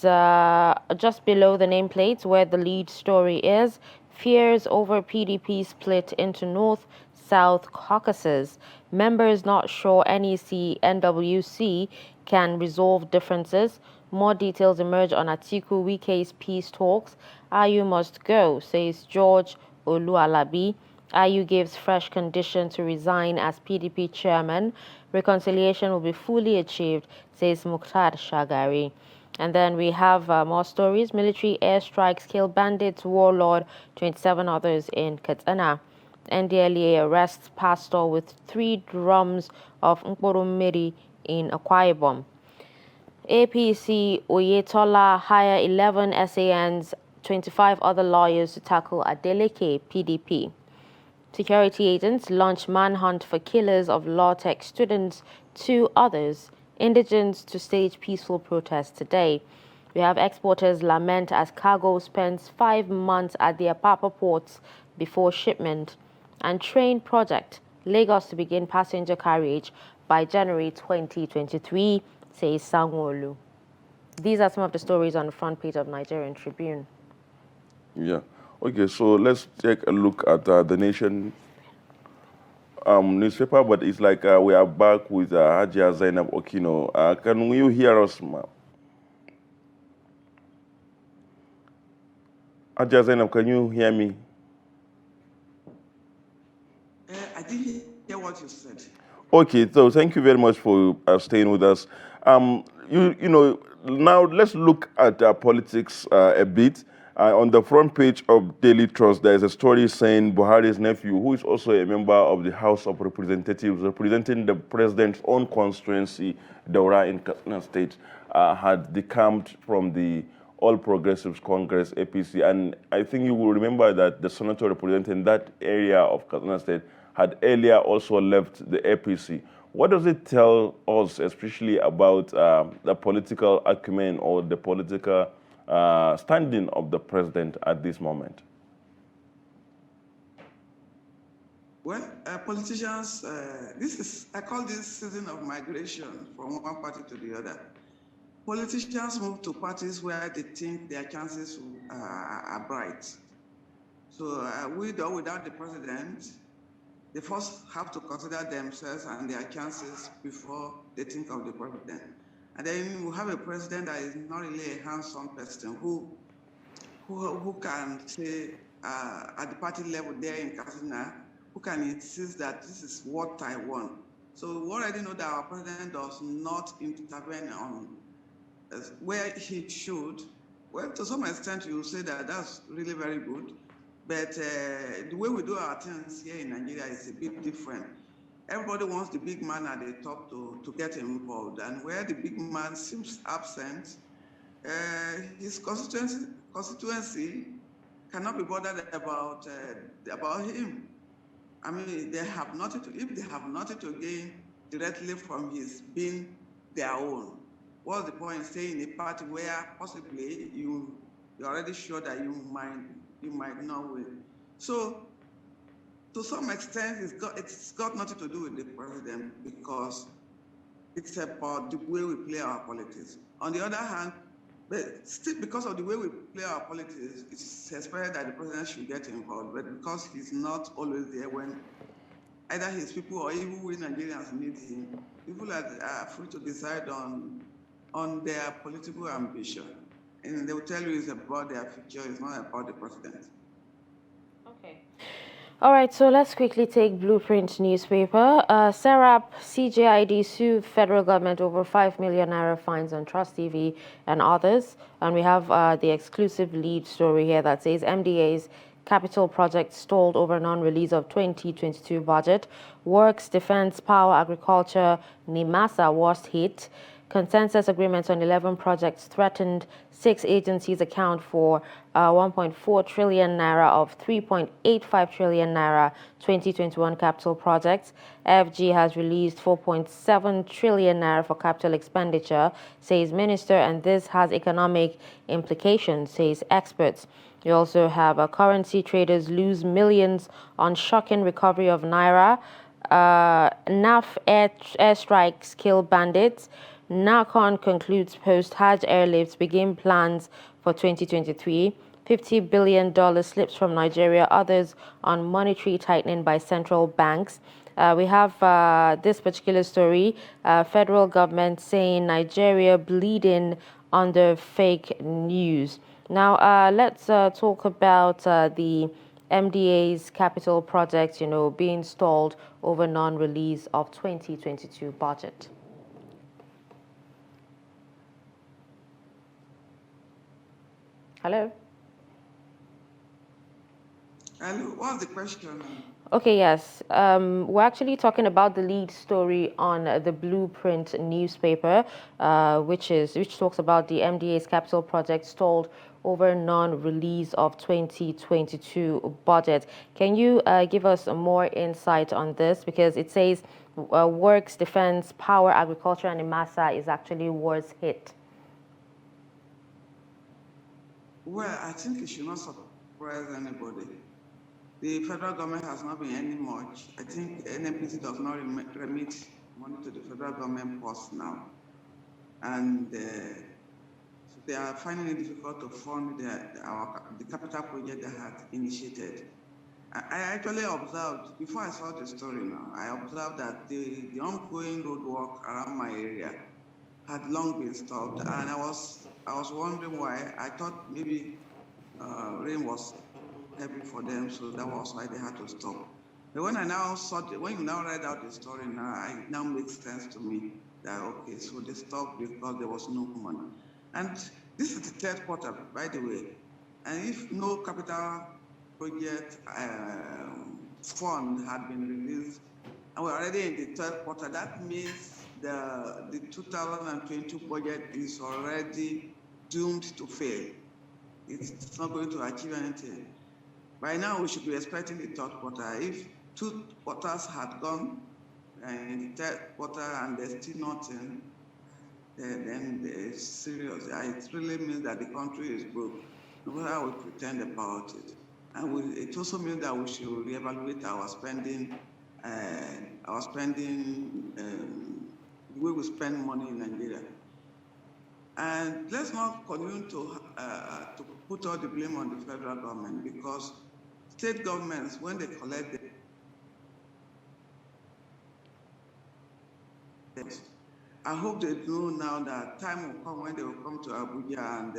A: just below the nameplate, where the lead story is, fears over PDP split into North-South caucuses. Members not sure NEC, NWC can resolve differences. More details emerge on Atiku Wike's peace talks. IU must go, says George Olualabi. IU gives fresh condition to resign as PDP chairman. Reconciliation will be fully achieved, says Mukhtar Shagari. And then we have more stories. Military airstrikes kill bandits, warlord, 27 others in Katsina. NDLEA arrests pastor with 3 drums of Mkporumiri in Akwa Ibom. APC Oyetola hire 11 SANs, 25 other lawyers to tackle Adeleke, PDP. Security agents launch manhunt for killers of law tech students. 2 others, indigents, to stage peaceful protests today. We have exporters lament as cargo spends 5 months at the Apapa ports before shipment. And train project, Lagos to begin passenger carriage by January 2023, says Sanwo-Olu. These are some of the stories on the front page of Nigerian Tribune.
B: Yeah. Okay, so let's take a look at the Nation newspaper, but it's like we are back with Hajia Zainab Okino. Can you hear us, ma'am? Hajia Zainab, can you hear me?
T: I didn't hear what you said.
B: Okay, so thank you very much for staying with us. You know, now let's look at politics a bit. On the front page of Daily Trust, there is a story saying Buhari's nephew, who is also a member of the House of Representatives, representing the president's own constituency, Daura in Katsina State, had decamped from the All Progressives Congress, APC. And I think you will remember that the senator representing that area of Katsina State had earlier also left the APC. What does it tell us, especially about the political acumen or the political standing of the president at this moment?
T: Well, politicians, I call this season of migration from one party to the other. Politicians move to parties where they think their chances are bright. So with or without the president, they first have to consider themselves and their chances before they think of the president. And then we have a president that is not really a hands-on person who can say at the party level there in Katsina, who can insist that this is what I want. So we already know that our president does not intervene on where he should. Well, to some extent, you will say that that's really very good. But the way we do our things here in Nigeria is a bit different. Everybody wants the big man at the top to get involved. And where the big man seems absent, his constituency cannot be bothered about him. I mean, they have nothing to, if they have nothing to gain directly from his being their own, what's the point in staying in a party where possibly you're already sure that you might not win? So, to some extent, it's got nothing to do with the president because it's about the way we play our politics. On the other hand, but still because of the way we play our politics, it's expected that the president should get involved. But because he's not always there when either his people or even we Nigerians need him, people are free to decide on their political ambition. And they will tell you it's about their future, it's not about the president.
A: Okay. All right, so let's quickly take Blueprint newspaper. Serap CJID sued federal government over 5 million naira fines on Trust TV and others. And we have the exclusive lead story here that says MDA's capital project stalled over non-release of 2022 budget. Works, Defense, Power, Agriculture, NIMASA worst hit. Consensus agreements on 11 projects threatened 6 agencies account for 1.4 trillion naira of 3.85 trillion naira 2021 capital projects. FG has released 4.7 trillion naira for capital expenditure, says minister, and this has economic implications, says experts. You also have currency traders lose millions on shocking recovery of naira. NAF airstrikes kill bandits. NACON concludes post-Hajj airlifts begin plans for 2023. $50 billion slips from Nigeria, others on monetary tightening by central banks. We have this particular story, federal government saying Nigeria bleeding under fake news. Now, let's talk about the MDA's capital project, being stalled over non-release of 2022 budget. Hello?
T: Hello, what's the question?
A: Okay, yes. We're actually talking about the lead story on the Blueprint newspaper, which talks about the MDA's capital project stalled over non-release of 2022 budget. Can you give us more insight on this? Because it says works, defense, power, agriculture, and IMASA is actually worst hit.
T: Well, I think it should not surprise anybody. The federal government has not been any much. I think NNPC does not remit money to the federal government purse now. And so they are finding it difficult to fund the capital project they had initiated. I actually observed, before I saw the story now, I observed that the ongoing road work around my area had long been stopped, and I was wondering why. I thought maybe rain was heavy for them, so that was why they had to stop. But when I now saw, when you now read out the story now, it now makes sense to me that okay, so they stopped because there was no money. And this is the third quarter, by the way. And if no capital project fund had been released, and we're already in the third quarter, that means the 2022 budget is already doomed to fail. It's not going to achieve anything. By now, we should be expecting the third quarter. If 2 quarters had gone in the third quarter and there's still nothing, then it's serious. It really means that the country is broke, no matter how we pretend about it. And it also means that we should reevaluate our spending, the way we spend money in Nigeria. And let's not continue to put all the blame on the federal government, because state governments, when they collect I hope they know now that time will come when they will come to Abuja and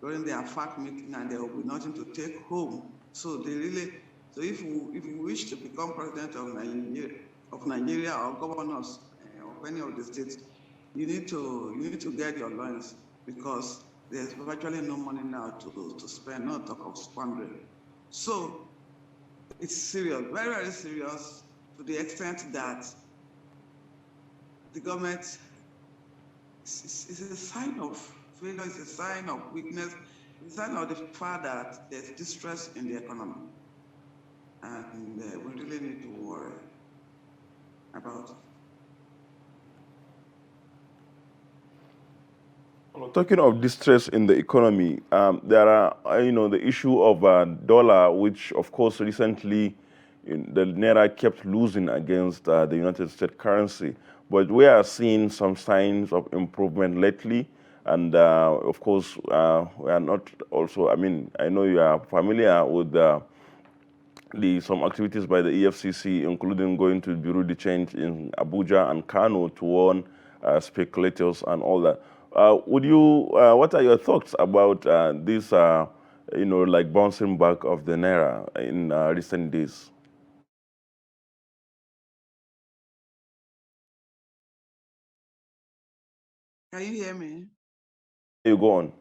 T: during their FAC meeting, and there will be nothing to take home. So they really, so if you wish to become president of Nigeria or governors of any of the states, you need to get your loans, because there's virtually no money now to spend, not talk of squandering. So it's serious, very, very serious, to the extent that the government is a sign of failure, it's a sign of weakness, it's a sign of the fact that there's distress in the economy. And we really need to worry about it.
B: Talking of distress in the economy, there are, the issue of dollar, which of course recently the Naira kept losing against the United States currency. But we are seeing some signs of improvement lately. And of course, we are not also, I know you are familiar with some activities by the EFCC, including going to Bureau de Change in Abuja and Kano to warn speculators and all that. What are your thoughts about this, like bouncing back of the Naira in recent days?
T: Can you hear me?
B: You go on.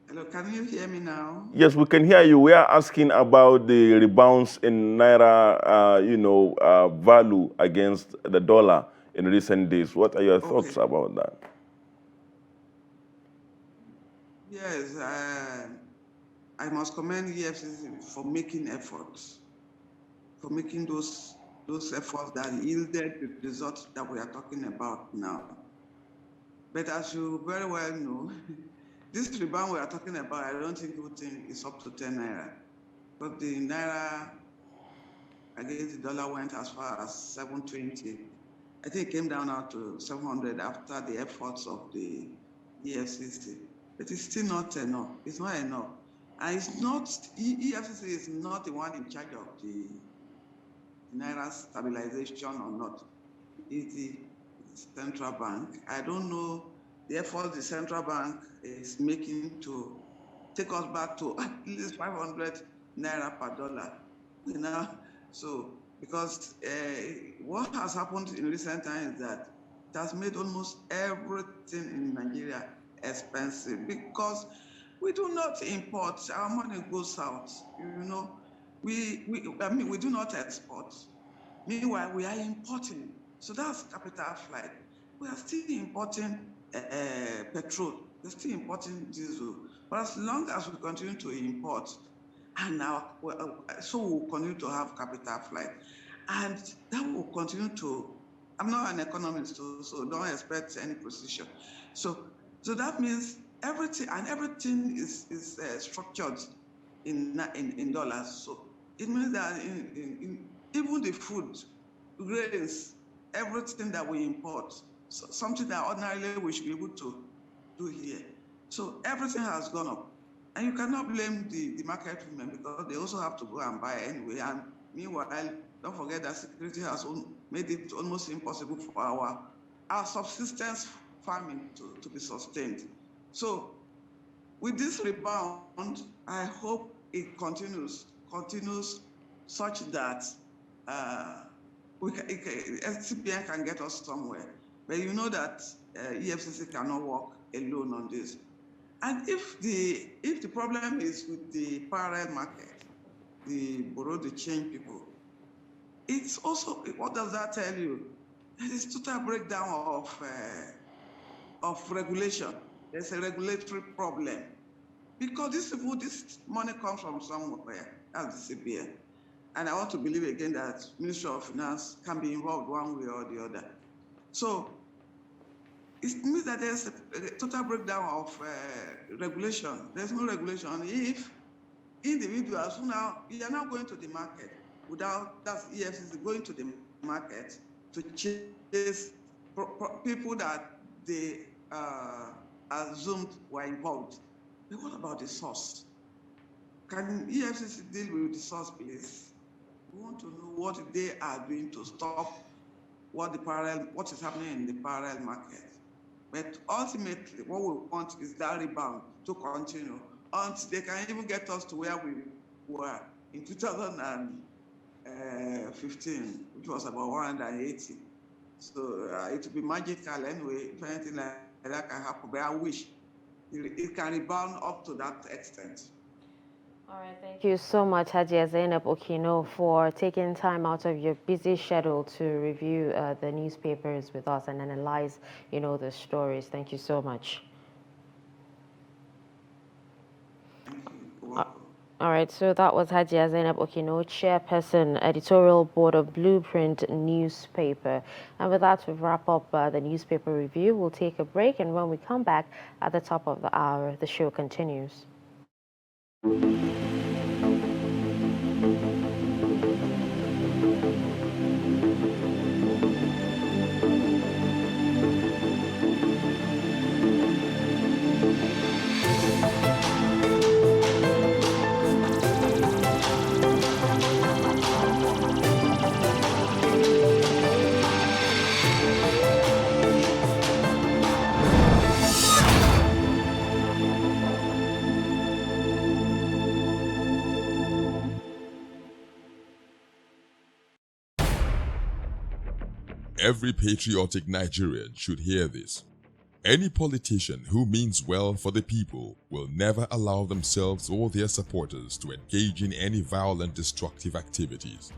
T: Hello, can you hear me now?
B: Yes, we can hear you. We are asking about the rebounds in Naira, value against the dollar in recent days. What are your thoughts about that?
T: Yes, I must commend EFCC for making efforts, for making those efforts that yielded the results that we are talking about now. But as you very well know, this rebound we are talking about, I don't think everything is up to 10 naira. But the naira against the dollar went as far as 720. I think it came down now to 700 after the efforts of the EFCC. But it's still not enough. It's not enough. And it's not, EFCC is not the one in charge of the naira stabilization or not. It's the central bank. I don't know the effort the central bank is making to take us back to at least 500 naira per dollar. You know, so because what has happened in recent times is that it has made almost everything in Nigeria expensive because we do not import. Our money goes out. You know, we do not export. Meanwhile, we are importing. So that's capital flight. We are still importing petrol. We're still importing diesel. But as long as we continue to import, and now, so we'll continue to have capital flight. And that will continue to, I'm not an economist, so don't expect any precision. So that means everything is structured in dollars. So it means that even the food, grains, everything that we import, something that ordinarily we should be able to do here. So everything has gone up. And you cannot blame the market women because they also have to go and buy anyway. And meanwhile, don't forget that security has made it almost impossible for our subsistence farming to be sustained. So with this rebound, I hope it continues such that SCPN can get us somewhere. But you know that EFCC cannot work alone on this. And if the problem is with the parallel market, the borrow the change people, it's also, what does that tell you? It's total breakdown of regulation. There's a regulatory problem because this money comes from somewhere. That's the CBN. And I want to believe again that Ministry of Finance can be involved one way or the other. So it means that there's a total breakdown of regulation. There's no regulation. If individuals who now, you are now going to the market without, that's EFCC going to the market to chase people that they assumed were involved. But what about the source? Can EFCC deal with the source, please? We want to know what they are doing to stop what is happening in the parallel market. But ultimately, what we want is that rebound to continue until they can even get us to where we were in 2015, which was about 180. So it will be magical anyway, if anything like that can happen. But I wish it can rebound up to that extent.
A: All right, thank you so much, Hajia Zainab Okino, for taking time out of your busy schedule to review the newspapers with us and analyze, the stories. Thank you so much. All right, so that was Hajia Zainab Okino, Chairperson, Editorial Board of Blueprint newspaper. And with that, we've wrapped up the newspaper review. We'll take a break, and when we come back at the top of the hour, the show continues.
R: Every patriotic Nigerian should hear this. Any politician who means well for the people will never allow themselves or their supporters to engage in any violent, destructive activities.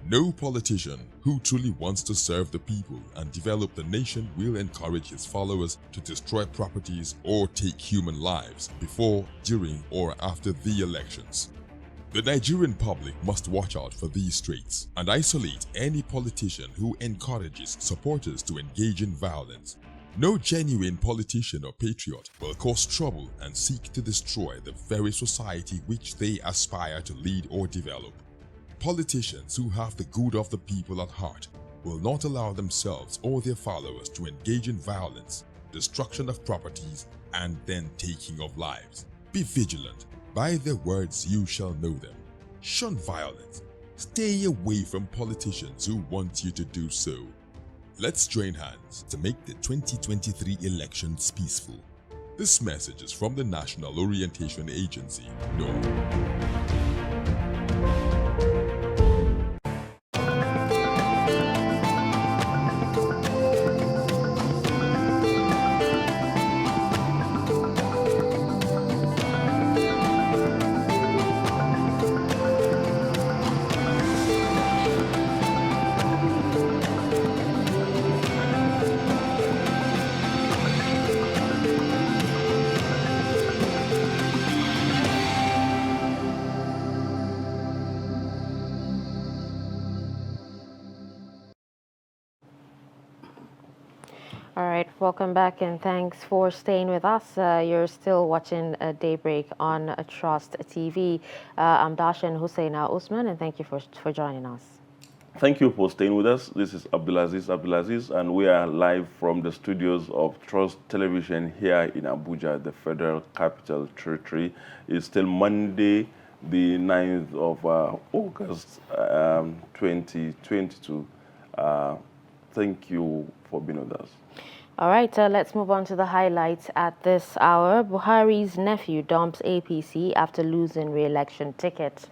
R: No politician who truly wants to serve the people and develop the nation will encourage his followers to destroy properties or take human lives before, during, or after the elections. The Nigerian public must watch out for these traits and isolate any politician who encourages supporters to engage in violence. No genuine politician or patriot will cause trouble and seek to destroy the very society which they aspire to lead or develop. Politicians who have the good of the people at heart will not allow themselves or their followers to engage in violence, destruction of properties, and then taking of lives. Be vigilant. By their words you shall know them. Shun violence. Stay away from politicians who want you to do so. Let's join hands to make the 2023 elections peaceful. This message is from the National Orientation Agency, NORA.
A: All right, welcome back and thanks for staying with us. You're still watching Daybreak on Trust TV. I'm Dasha and Husseina Usman, and thank you for joining us.
B: Thank you for staying with us. This is Abdulaziz, and we are live from the studios of Trust Television here in Abuja, the Federal Capital Territory. It's still Monday, the 9th of August, 2022. Thank you for being with us.
A: All right, let's move on to the highlights at this hour. Buhari's nephew dumps APC after losing re-election ticket.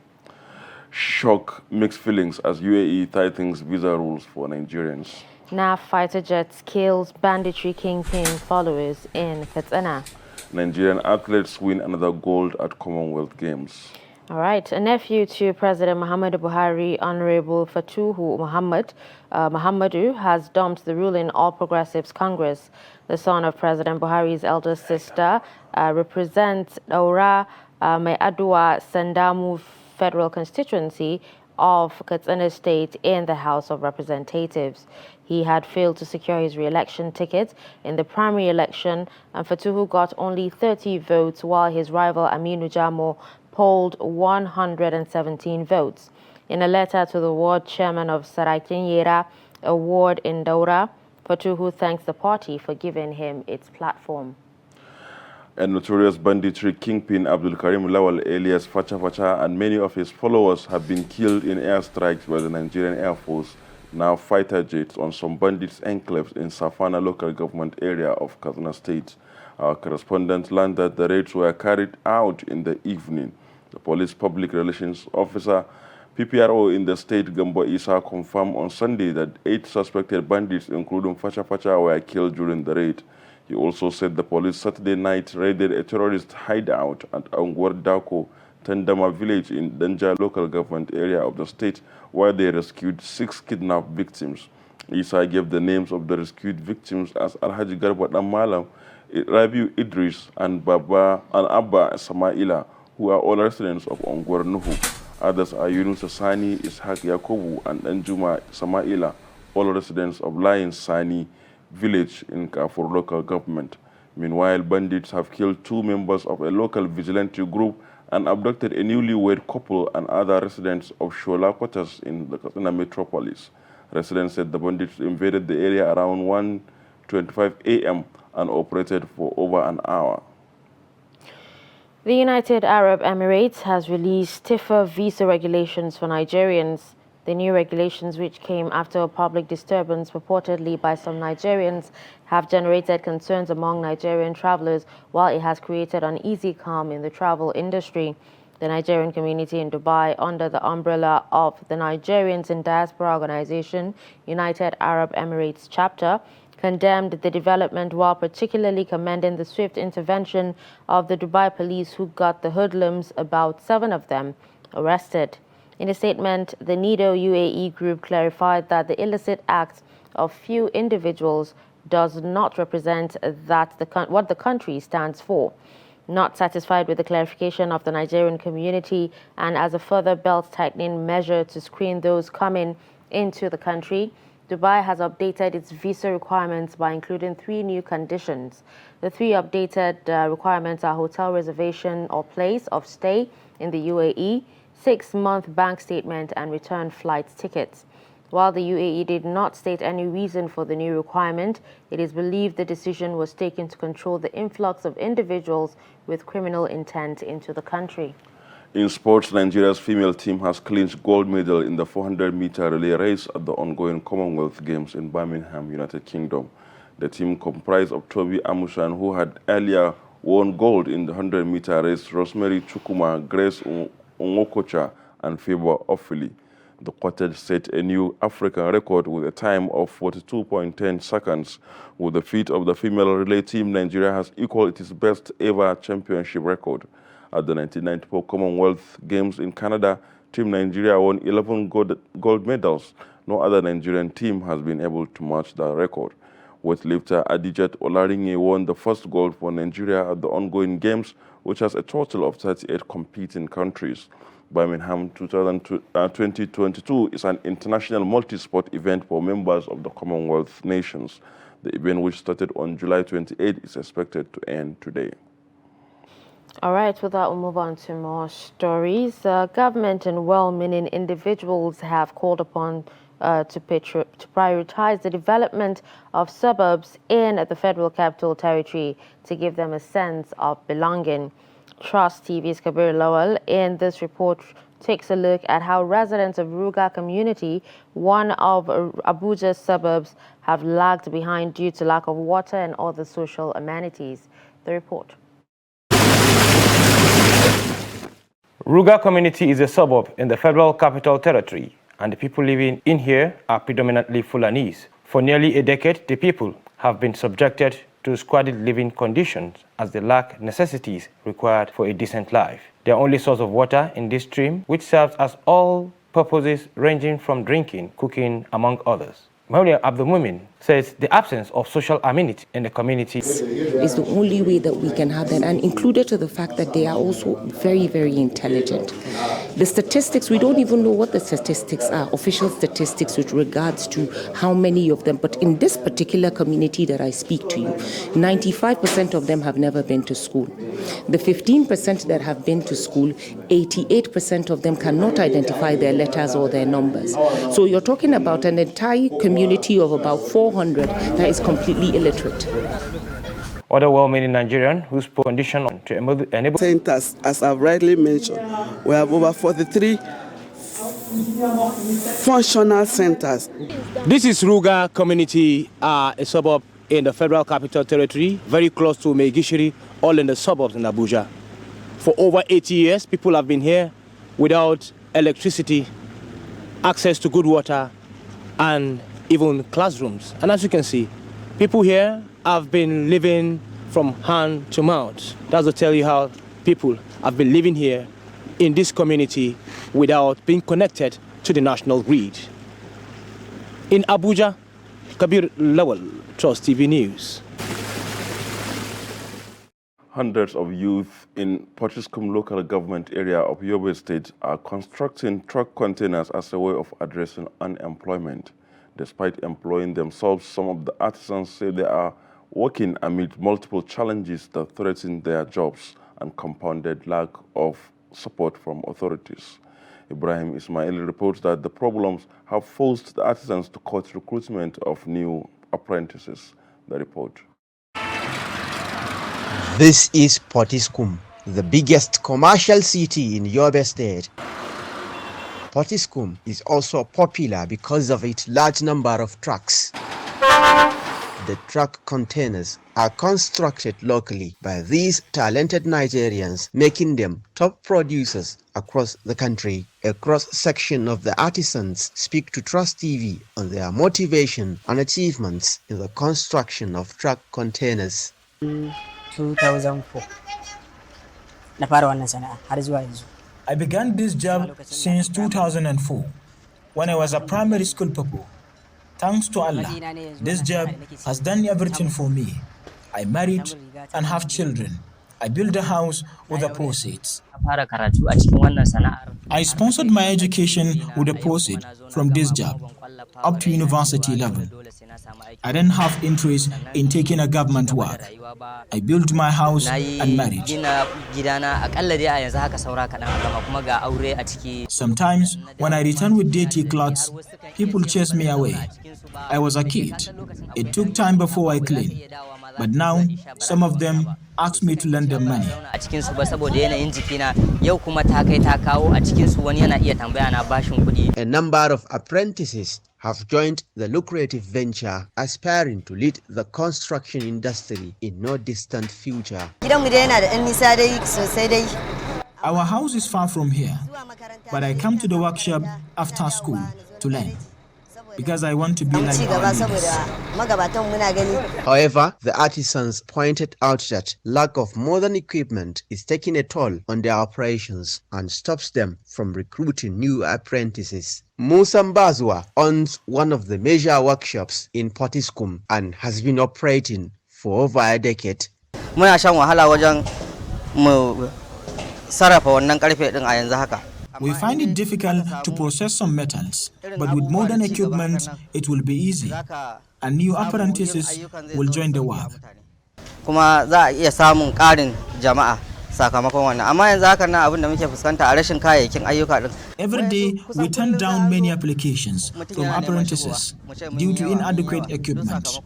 B: Shock, mixed feelings as UAE tightens visa rules for Nigerians.
A: NAF fighter jets kills banditry kingpin followers in Katsina.
B: Nigerian athletes win another gold at Commonwealth Games.
A: All right, a nephew to President Muhammadu Buhari, Honorable Fatuhu Muhammadu, has dumped the ruling All Progressives Congress. The son of President Buhari's elder sister represents Aura Meadua Sandamu Federal Constituency of Katsina State in the House of Representatives. He had failed to secure his re-election ticket in the primary election, and Fatuhu got only 30 votes, while his rival Aminu Jamo polled 117 votes. In a letter to the ward chairman of Sarakin Yera, a ward in Daura, Fatuhu thanks the party for giving him its platform.
B: A notorious banditry kingpin Abdul Karim Lawal alias Facha Facha and many of his followers have been killed in airstrikes by the Nigerian Air Force, now fighter jets, on some bandits' enclaves in Safana local government area of Katsina State. Our correspondent learned that the raids were carried out in the evening. The police public relations officer, PPRO in the state, Gambo Isa, confirmed on Sunday that 8 suspected bandits, including Facha Facha, were killed during the raid. He also said the police Saturday night raided a terrorist hideout at Angwar Dako, Tandama village in Danja local government area of the state, where they rescued 6 kidnapped victims. Isa gave the names of the rescued victims as Alhaji Garba Damalam, Rabiu Idris, and Abba Samaila, who are all residents of Ongwar Nuhu. Others are Yunus Sani, Ishaq Yakubu, and Anjuma Samaila, all residents of Lion Sani village in Kafur local government. Meanwhile, bandits have killed 2 members of a local vigilante group and abducted a newlywed couple and other residents of Shola quarters in the Katsina metropolis. Residents said the bandits invaded the area around 1:25 a.m. and operated for over an hour.
A: The United Arab Emirates has released stiffer visa regulations for Nigerians. The new regulations, which came after a public disturbance purportedly by some Nigerians, have generated concerns among Nigerian travelers, while it has created uneasy calm in the travel industry. The Nigerian community in Dubai, under the umbrella of the Nigerians in Diaspora Organization, United Arab Emirates chapter, condemned the development while particularly commending the swift intervention of the Dubai police, who got the hoodlums, about 7 of them, arrested. In a statement, the NIDO UAE group clarified that the illicit act of few individuals does not represent what the country stands for. Not satisfied with the clarification of the Nigerian community and as a further belt-tightening measure to screen those coming into the country, Dubai has updated its visa requirements by including 3 new conditions. The 3 updated requirements are hotel reservation or place of stay in the UAE, 6-month bank statement and return flight tickets. While the UAE did not state any reason for the new requirement, it is believed the decision was taken to control the influx of individuals with criminal intent into the country.
B: In sports, Nigeria's female team has clinched gold medal in the 400-meter relay race at the ongoing Commonwealth Games in Birmingham, United Kingdom. The team comprised of Toby Amushan, who had earlier won gold in the 100-meter race, Rosemary Chukuma, Grace Onwokocha, and Favor Ofili. The quartet set a new African record with a time of 42.10 seconds. With the feat of the female relay team, Nigeria has equaled its best ever championship record. At the 1994 Commonwealth Games in Canada, Team Nigeria won 11 gold medals. No other Nigerian team has been able to match that record. Weightlifter Adijat Olaringe won the first gold for Nigeria at the ongoing Games, which has a total of 38 competing countries. Birmingham 2022 is an international multi-sport event for members of the Commonwealth nations. The event, which started on July 28, is expected to end today.
A: All right, with that, we'll move on to more stories. Government and well-meaning individuals have called upon to prioritize the development of suburbs in the Federal Capital Territory to give them a sense of belonging. Trust TV's Kabir Lawal in this report takes a look at how residents of Ruga community, one of Abuja's suburbs, have lagged behind due to lack of water and other social amenities. The report.
G: Ruga community is a suburb in the Federal Capital Territory, and the people living in here are predominantly Fulanese. For nearly a decade, the people have been subjected to squalid living conditions as they lack necessities required for a decent life. Their only source of water in this stream, which serves as all purposes ranging from drinking, cooking, among others. Maria Abdulmumin says the absence of social amenity in the community
H: is the only way that we can have that, and included to the fact that they are also very, very intelligent. The statistics, we don't even know what the statistics are, official statistics with regards to how many of them, but in this particular community that I speak to you, 95% of them have never been to school. The 15% that have been to school, 88% of them cannot identify their letters or their numbers. So you're talking about an entire community of about 400 that is completely illiterate.
G: Other well-meaning Nigerian whose condition to enable
I: centers, as I've rightly mentioned, we have over 43 functional centers.
J: This is Ruga community, a suburb in the Federal Capital Territory, very close to Megishiri, all in the suburbs in Abuja. For over 80 years, people have been here without electricity, access to good water, and even classrooms. And as you can see, people here have been living from hand to mouth. That's to tell you how people have been living here in this community without being connected to the national grid. In Abuja, Kabir Lawal, Trust TV News.
B: Hundreds of youth in Potiskum local government area of Yobe State are constructing truck containers as a way of addressing unemployment. Despite employing themselves, some of the artisans say they are working amid multiple challenges that threaten their jobs and compounded lack of support from authorities. Ibrahim Ismail reports that the problems have forced the artisans to cut recruitment of new apprentices. The report.
C: This is Potiskum, the biggest commercial city in Yobe State. Potiskum is also popular because of its large number of trucks. The truck containers are constructed locally by these talented Nigerians, making them top producers across the country. A cross-section of the artisans speak to Trust TV on their motivation and achievements in the construction of truck containers.
U: 2004 na fara wannan sana'a har zuwa yanzu.
E: I began this job since 2004 when I was a primary school pupil. Thanks to Allah, this job has done everything for me. I married and have children. I built a house with the proceeds. I sponsored my education with a proceed from this job up to university level. I didn't have interest in taking a government work. I built my house and married. Sometimes, when I return with dirty clothes, people chase me away. I was a kid. It took time before I cleaned. But now, some of them ask me to lend them money.
C: A number of apprentices have joined the lucrative venture, aspiring to lead the construction industry in no distant future.
E: Our house is far from here, but I come to the workshop after school to learn, because I want to be like our leaders.
C: However, the artisans pointed out that lack of modern equipment is taking a toll on their operations and stops them from recruiting new apprentices. Musa Mbazwa owns one of the major workshops in Potiskum and has been operating for over a decade.
E: We find it difficult to process some metals, but with modern equipment, it will be easy, and new apprentices will join the work. Every day, we turn down many applications from apprentices due to inadequate equipment.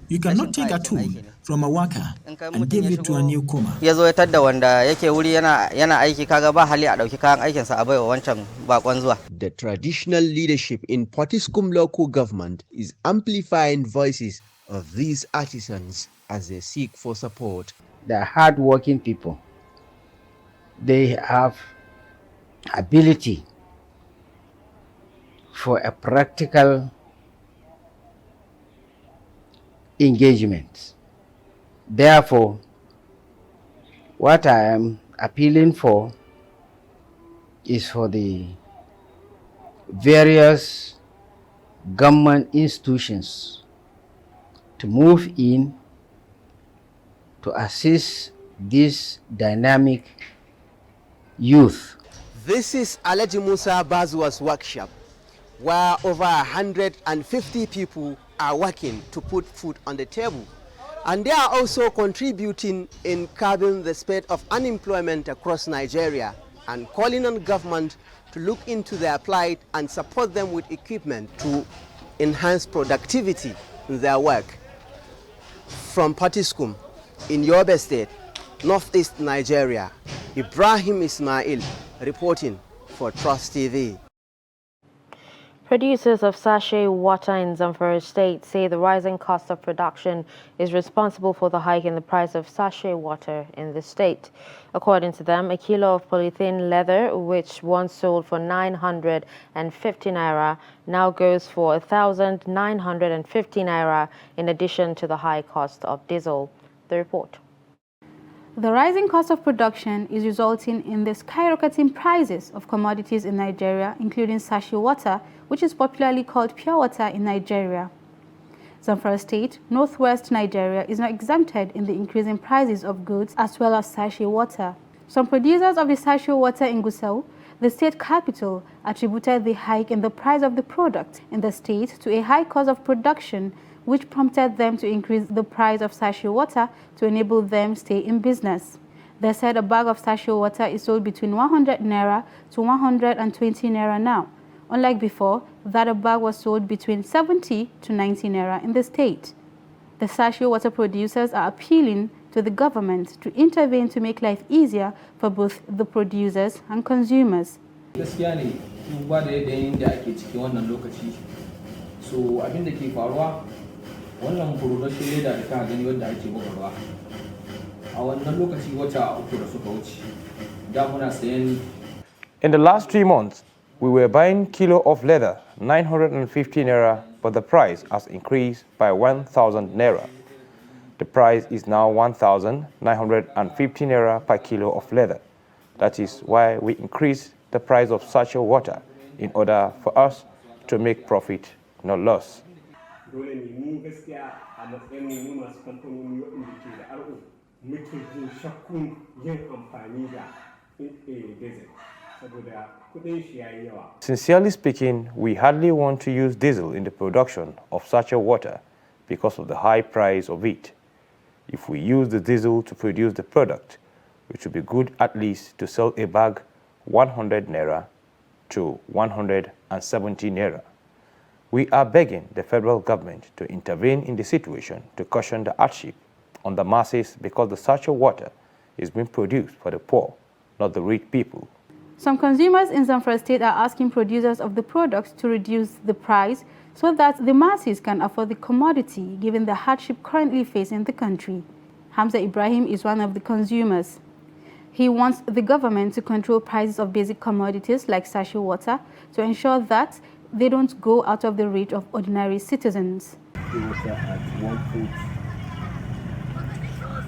E: You cannot take a tool from a worker and give it to a newcomer.
C: The traditional leadership in Potiskum local government is amplifying voices of these artisans as they seek for support.
D: They are hard-working people. They have ability for a practical engagement. Therefore, what I am appealing for is for the various government institutions to move in to assist this dynamic youth.
C: This is Alaji Musa Bazwa's workshop, where over 150 people are working to put food on the table. And they are also contributing in curbing the spread of unemployment across Nigeria and calling on government to look into their plight and support them with equipment to enhance productivity in their work. From Potiskum in Yobe State, Northeast Nigeria, Ibrahim Ismail reporting for Trust TV.
A: Producers of sachet water in Zamfara State say the rising cost of production is responsible for the hike in the price of sachet water in the state. According to them, a kilo of polythene leather, which once sold for 950 naira, now goes for 1,950 naira, in addition to the high cost of diesel. The report.
U: The rising cost of production is resulting in the skyrocketing prices of commodities in Nigeria, including sachet water, which is popularly called pure water in Nigeria. Zamfara State, northwest Nigeria, is not exempted in the increasing prices of goods as well as sachet water. Some producers of the sachet water in Gusau, the state capital, attributed the hike in the price of the product in the state to a high cost of production, which prompted them to increase the price of sachet water to enable them stay in business. They said a bag of sachet water is sold between 100 naira to 120 naira now, unlike before that a bag was sold between 70 to 90 naira in the state. The sachet water producers are appealing to the government to intervene to make life easier for both the producers and consumers.
V: wannan production leda da ka gani wanda ake bugarwa a wannan lokaci wata uku da suka wuce da muna sayan.
G: In the last 3 months, we were buying kilo of leather 950 naira, but the price has increased by 1,000 naira. The price is now 1,950 naira per kilo of leather. That is why we increase the price of sachet water in order for us to make profit, not loss. Sincerely speaking, we hardly want to use diesel in the production of sachet water because of the high price of it. If we use the diesel to produce the product, it would be good at least to sell a bag 100 naira to 170 naira. We are begging the federal government to intervene in the situation to cushion the hardship on the masses because the sachet water is being produced for the poor, not the rich people.
U: Some consumers in Zamfara State are asking producers of the products to reduce the price so that the masses can afford the commodity given the hardship currently facing the country. Hamza Ibrahim is one of the consumers. He wants the government to control prices of basic commodities like sachet water to ensure that they don't go out of the reach of ordinary citizens.
F: Water at 1 foot,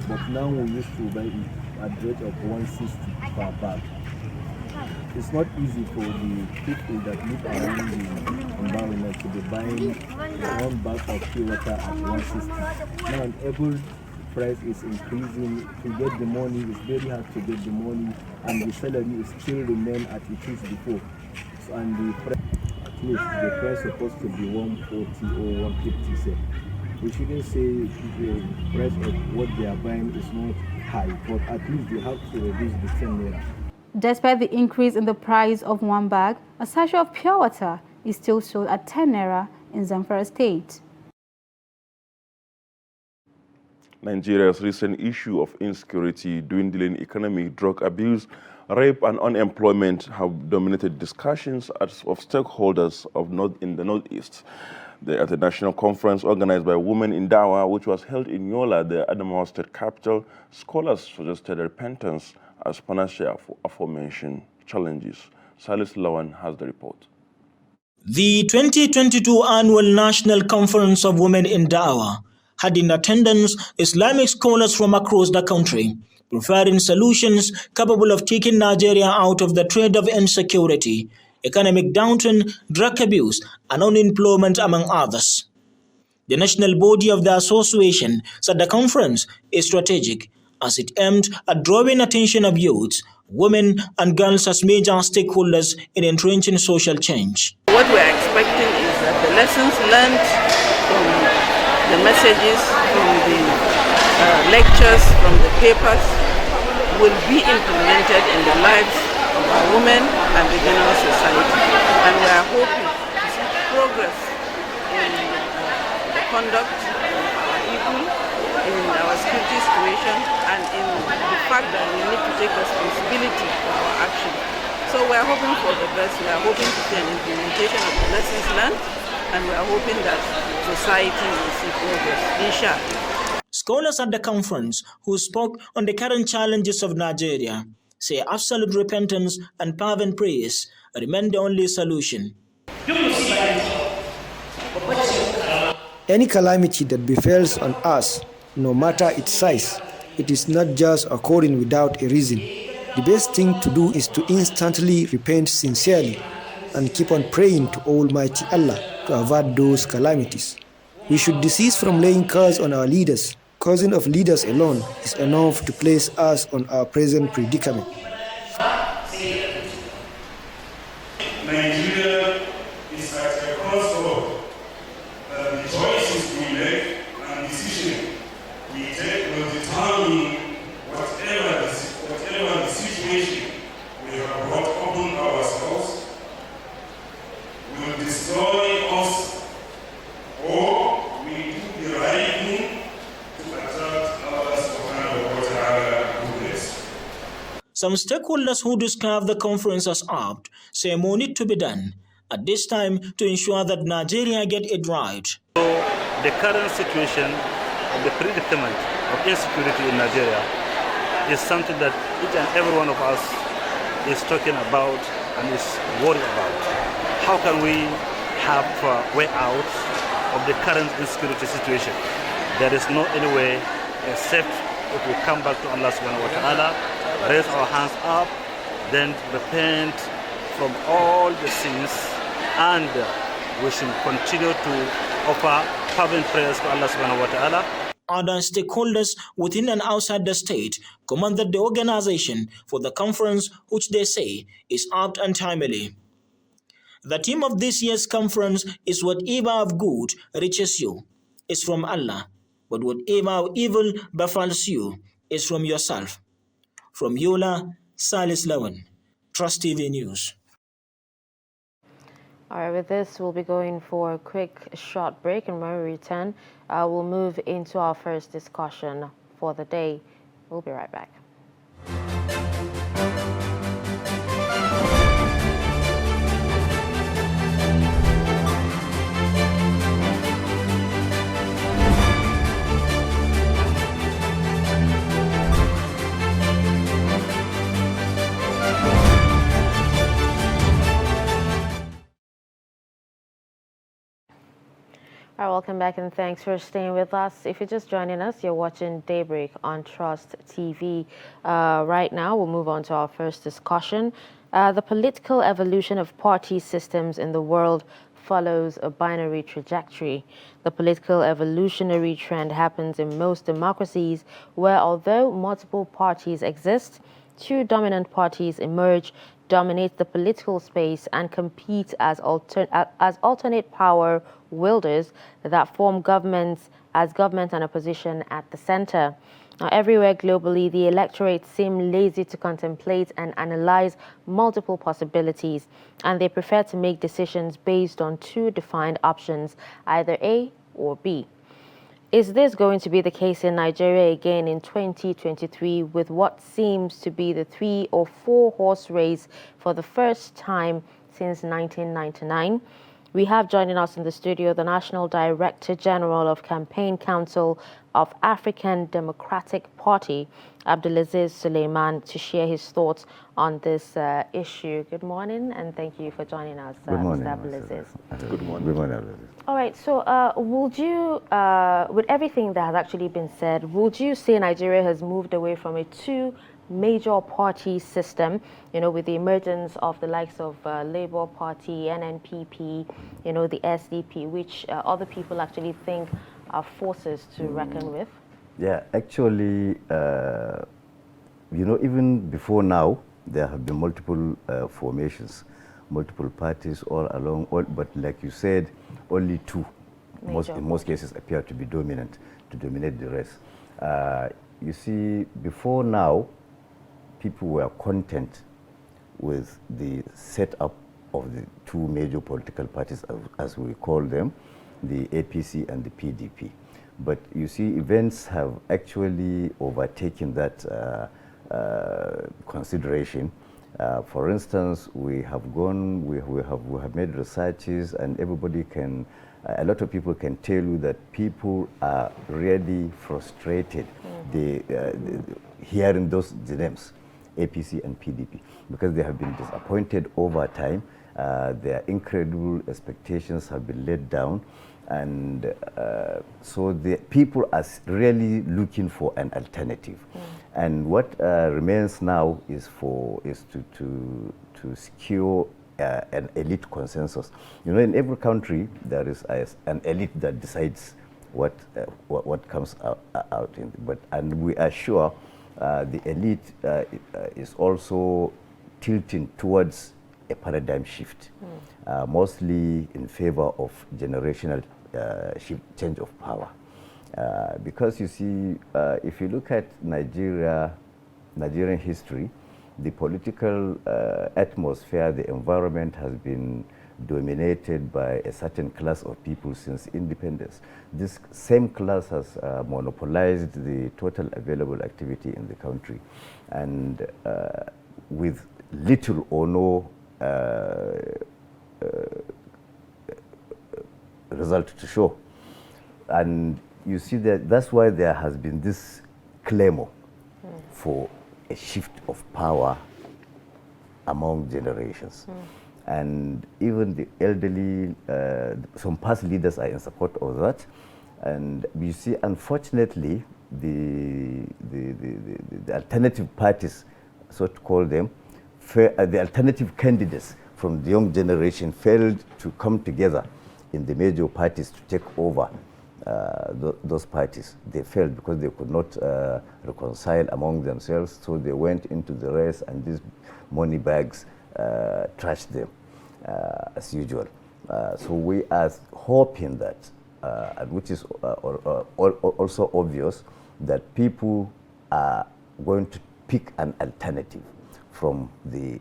F: but now we used to buy it at the rate of 160 per bag. It's not easy for the people that live around the environment to be buying one bag of pure water at 160. Now every price is increasing. To get the money, it's very hard to get the money, and the salary is still remain as it is before. So, and the price, at least the price is supposed to be 140 or 150. So we shouldn't say the price of what they are buying is not high, but at least they have to reduce the 10 naira.
U: Despite the increase in the price of one bag, a sachet of pure water is still sold at 10 naira in Zamfara State.
B: Nigeria's recent issue of insecurity, dwindling economy, drug abuse, rape and unemployment have dominated discussions of stakeholders in the Northeast. At a national conference organized by Women in Dawa, which was held in Yola, the Adamawa state capital, scholars suggested repentance as panacea for aforementioned challenges. Salis Lawan has the report.
E: The 2022 Annual National Conference of Women in Dawa had in attendance Islamic scholars from across the country, preferring solutions capable of taking Nigeria out of the trade of insecurity, economic downturn, drug abuse, and unemployment, among others. The national body of the association said the conference is strategic as it aimed at drawing attention of youths, women, and girls as major stakeholders in entrenching social change.
K: What we are expecting is that the lessons learned from the messages, from the lectures, from the papers will be implemented in the lives of our women and the general society. And we are hoping to see progress in the conduct of our people, in our security situation, and in the fact that we need to take responsibility for our actions. So we are hoping for the best. We are hoping to see an implementation of the lessons learned, and we are hoping that society will see progress, inshallah.
E: Scholars at the conference who spoke on the current challenges of Nigeria say absolute repentance and fervent prayers remain the only solution.
L: Any calamity that befalls on us, no matter its size, it is not just occurring without a reason. The best thing to do is to instantly repent sincerely and keep on praying to Almighty Allah to avert those calamities. We should desist from laying curse on our leaders. Cursing of leaders alone is enough to place us on our present predicament.
M: Nigeria is at a crossroad. The choices we make and decisions we take will determine whatever the situation we have brought upon ourselves will destroy us, or we do the right thing to attract Allah subhanahu wa ta'ala goodness.
E: Some stakeholders who describe the conference as apt say more need to be done at this time to ensure that Nigeria get it right.
N: The current situation and the predicament of insecurity in Nigeria is something that each and every one of us is talking about and is worried about. How can we have a way out of the current insecurity situation? There is no any way except if we come back to Allah subhanahu wa ta'ala, raise our hands up then repent from all the sins, and we should continue to offer fervent prayers to Allah subhanahu wa ta'ala.
E: Other stakeholders within and outside the state commended the organization for the conference, which they say is apt and timely. The theme of this year's conference is whatever of good reaches you is from Allah, but whatever of evil befalls you is from yourself. From Yola, Salis Lawan, Trust TV News.
A: All right, with this, we'll be going for a quick short break, and when we return, we'll move into our first discussion for the day. We'll be right back. All right, welcome back and thanks for staying with us. If you're just joining us, you're watching Daybreak on Trust TV. Right now, we'll move on to our first discussion. The political evolution of party systems in the world follows a binary trajectory. The political evolutionary trend happens in most democracies where, although multiple parties exist, two dominant parties emerge, dominate the political space, and compete as alternate power wielders that form governments as government and opposition at the center. Now, everywhere globally, the electorate seem lazy to contemplate and analyze multiple possibilities, and they prefer to make decisions based on two defined options, either A or B. Is this going to be the case in Nigeria again in 2023 with what seems to be the 3 or 4 horse race for the first time since 1999? We have joining us in the studio the National Director General of Campaign Council of African Democratic Party, Abdulaziz Suleiman, to share his thoughts on this issue. Good morning, and thank you for joining us, Mr. Abdulaziz.
B: Good morning.
O: Good morning, Abdulaziz.
A: All right, so would you, with everything that has actually been said, would you say Nigeria has moved away from a two major party system, with the emergence of the likes of Labour Party, NNPP, the SDP, which other people actually think are forces to reckon with?
O: Yeah, actually, even before now, there have been multiple formations, multiple parties all along, but like you said, only two, in most cases, appear to be dominant, to dominate the rest. You see, before now, people were content with the setup of the two major political parties, as we call them, the APC and the PDP. But you see, events have actually overtaken that consideration. For instance, we have made researches, and everybody can, a lot of people can tell you that people are really frustrated hearing the names, APC and PDP, because they have been disappointed over time. Their incredible expectations have been let down, and so the people are really looking for an alternative. And what remains now is to secure an elite consensus. In every country there is an elite that decides what comes out and we are sure the elite is also tilting towards a paradigm shift, mostly in favor of generational change of power. Because you see, if you look at Nigerian history, the political atmosphere, the environment has been dominated by a certain class of people since independence. This same class has monopolized the total available activity in the country, and with little or no result to show. And you see that's why there has been this clamor for a shift of power among generations. And even the elderly, some past leaders are in support of that. And you see, unfortunately, the alternative parties, so to call them, the alternative candidates from the young generation failed to come together in the major parties to take over those parties. They failed because they could not reconcile among themselves, so they went into the race, and these money bags trashed them as usual. So we are hoping that, and which is also obvious, that people are going to pick an alternative from the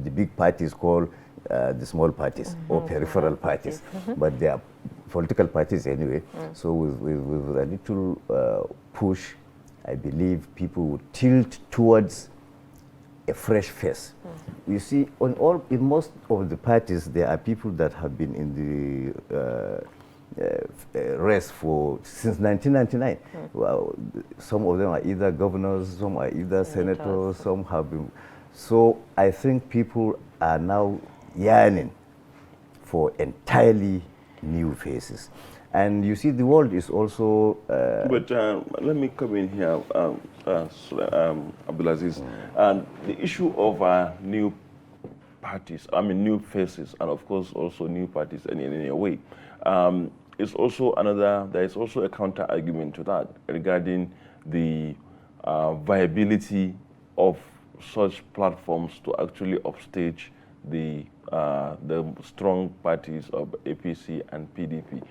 O: the big parties call the small parties or peripheral parties, but they are political parties anyway. So with a little push, I believe people would tilt towards a fresh face. You see, in most of the parties, there are people that have been in the race since 1999. Well, some of them are either governors, some are either senators, some have been. So I think people are now yearning for entirely new faces. And you see, the world is also...
B: but let me come in here, Abdulaziz. And the issue of new parties, new faces, and of course also new parties in a way, is also there is also a counter argument to that regarding the viability of such platforms to actually upstage the strong parties of APC and PDP.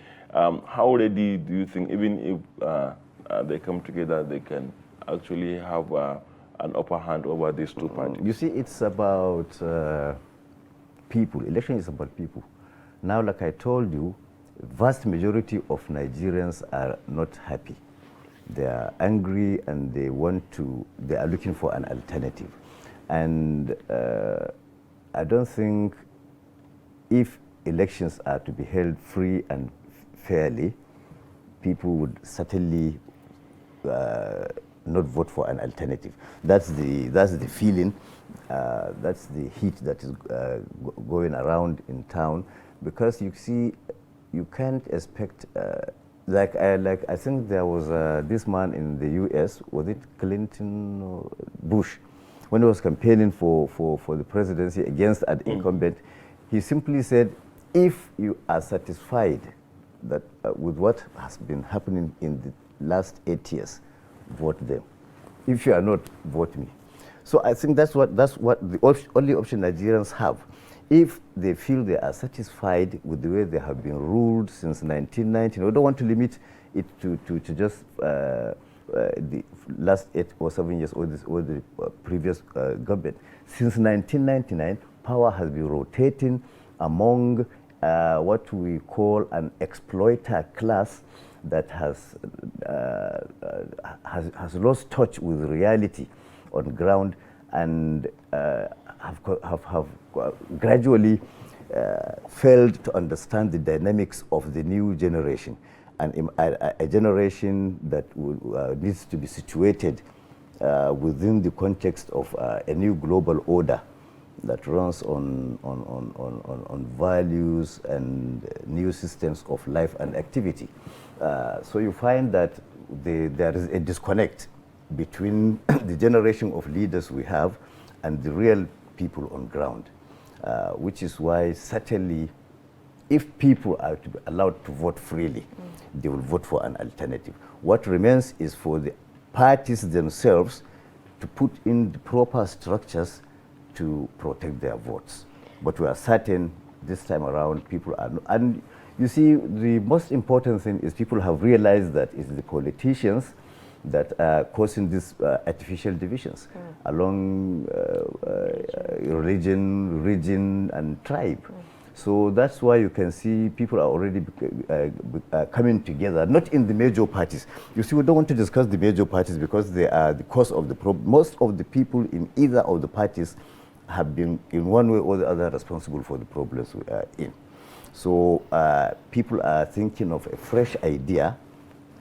B: How ready do you think, even if they come together, they can actually have an upper hand over these two parties?
O: You see, it's about people. Election is about people. Now, like I told you, vast majority of Nigerians are not happy. They are angry and they are looking for an alternative. And I don't think if elections are to be held free and fairly, people would certainly not vote for an alternative. That's the feeling, that's the heat that is going around in town, because you see, you can't expect, I think there was this man in the US, was it Clinton or Bush, when he was campaigning for the presidency against an incumbent, he simply said, if you are satisfied that with what has been happening in the last 8 years, vote them. If you are not, vote me. So I think that's what the only option Nigerians have. If they feel they are satisfied with the way they have been ruled since 1990, we don't want to limit it to just the last 8 or 7 years or the previous government. Since 1999, power has been rotating among what we call an exploiter class that has lost touch with reality on ground and have gradually failed to understand the dynamics of the new generation, and a generation that needs to be situated within the context of a new global order that runs on values and new systems of life and activity. So you find that there is a disconnect between the generation of leaders we have and the real people on ground, which is why certainly if people are to be allowed to vote freely, they will vote for an alternative. What remains is for the parties themselves to put in the proper structures to protect their votes. But we are certain this time around people are, and you see, the most important thing is people have realized that it's the politicians that are causing these artificial divisions along religion, region, and tribe. So that's why you can see people are already coming together, not in the major parties. You see, we don't want to discuss the major parties because they are the cause of the problem. Most of the people in either of the parties have been, in one way or the other, responsible for the problems we are in. So people are thinking of a fresh idea,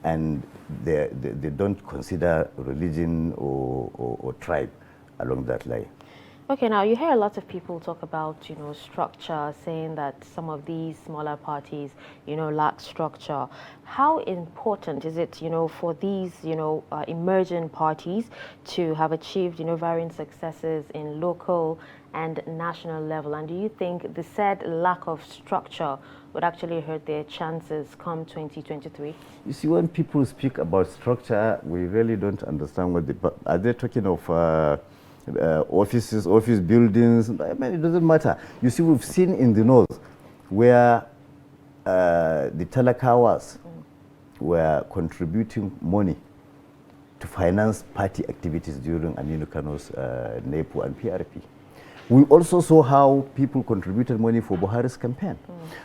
O: and they don't consider religion or tribe along that line.
A: Okay, now you hear a lot of people talk about, structure, saying that some of these smaller parties, lack structure. How important is it, for these, emerging parties to have achieved, varying successes in local and national level? And do you think the said lack of structure would actually hurt their chances come 2023?
O: You see, when people speak about structure, we really don't understand are they talking of offices, office buildings? I mean, it doesn't matter. You see, we've seen in the north where the talakawas were contributing money to finance party activities during Aminu Kano's NEPO and PRP. We also saw how people contributed money for Buhari's campaign.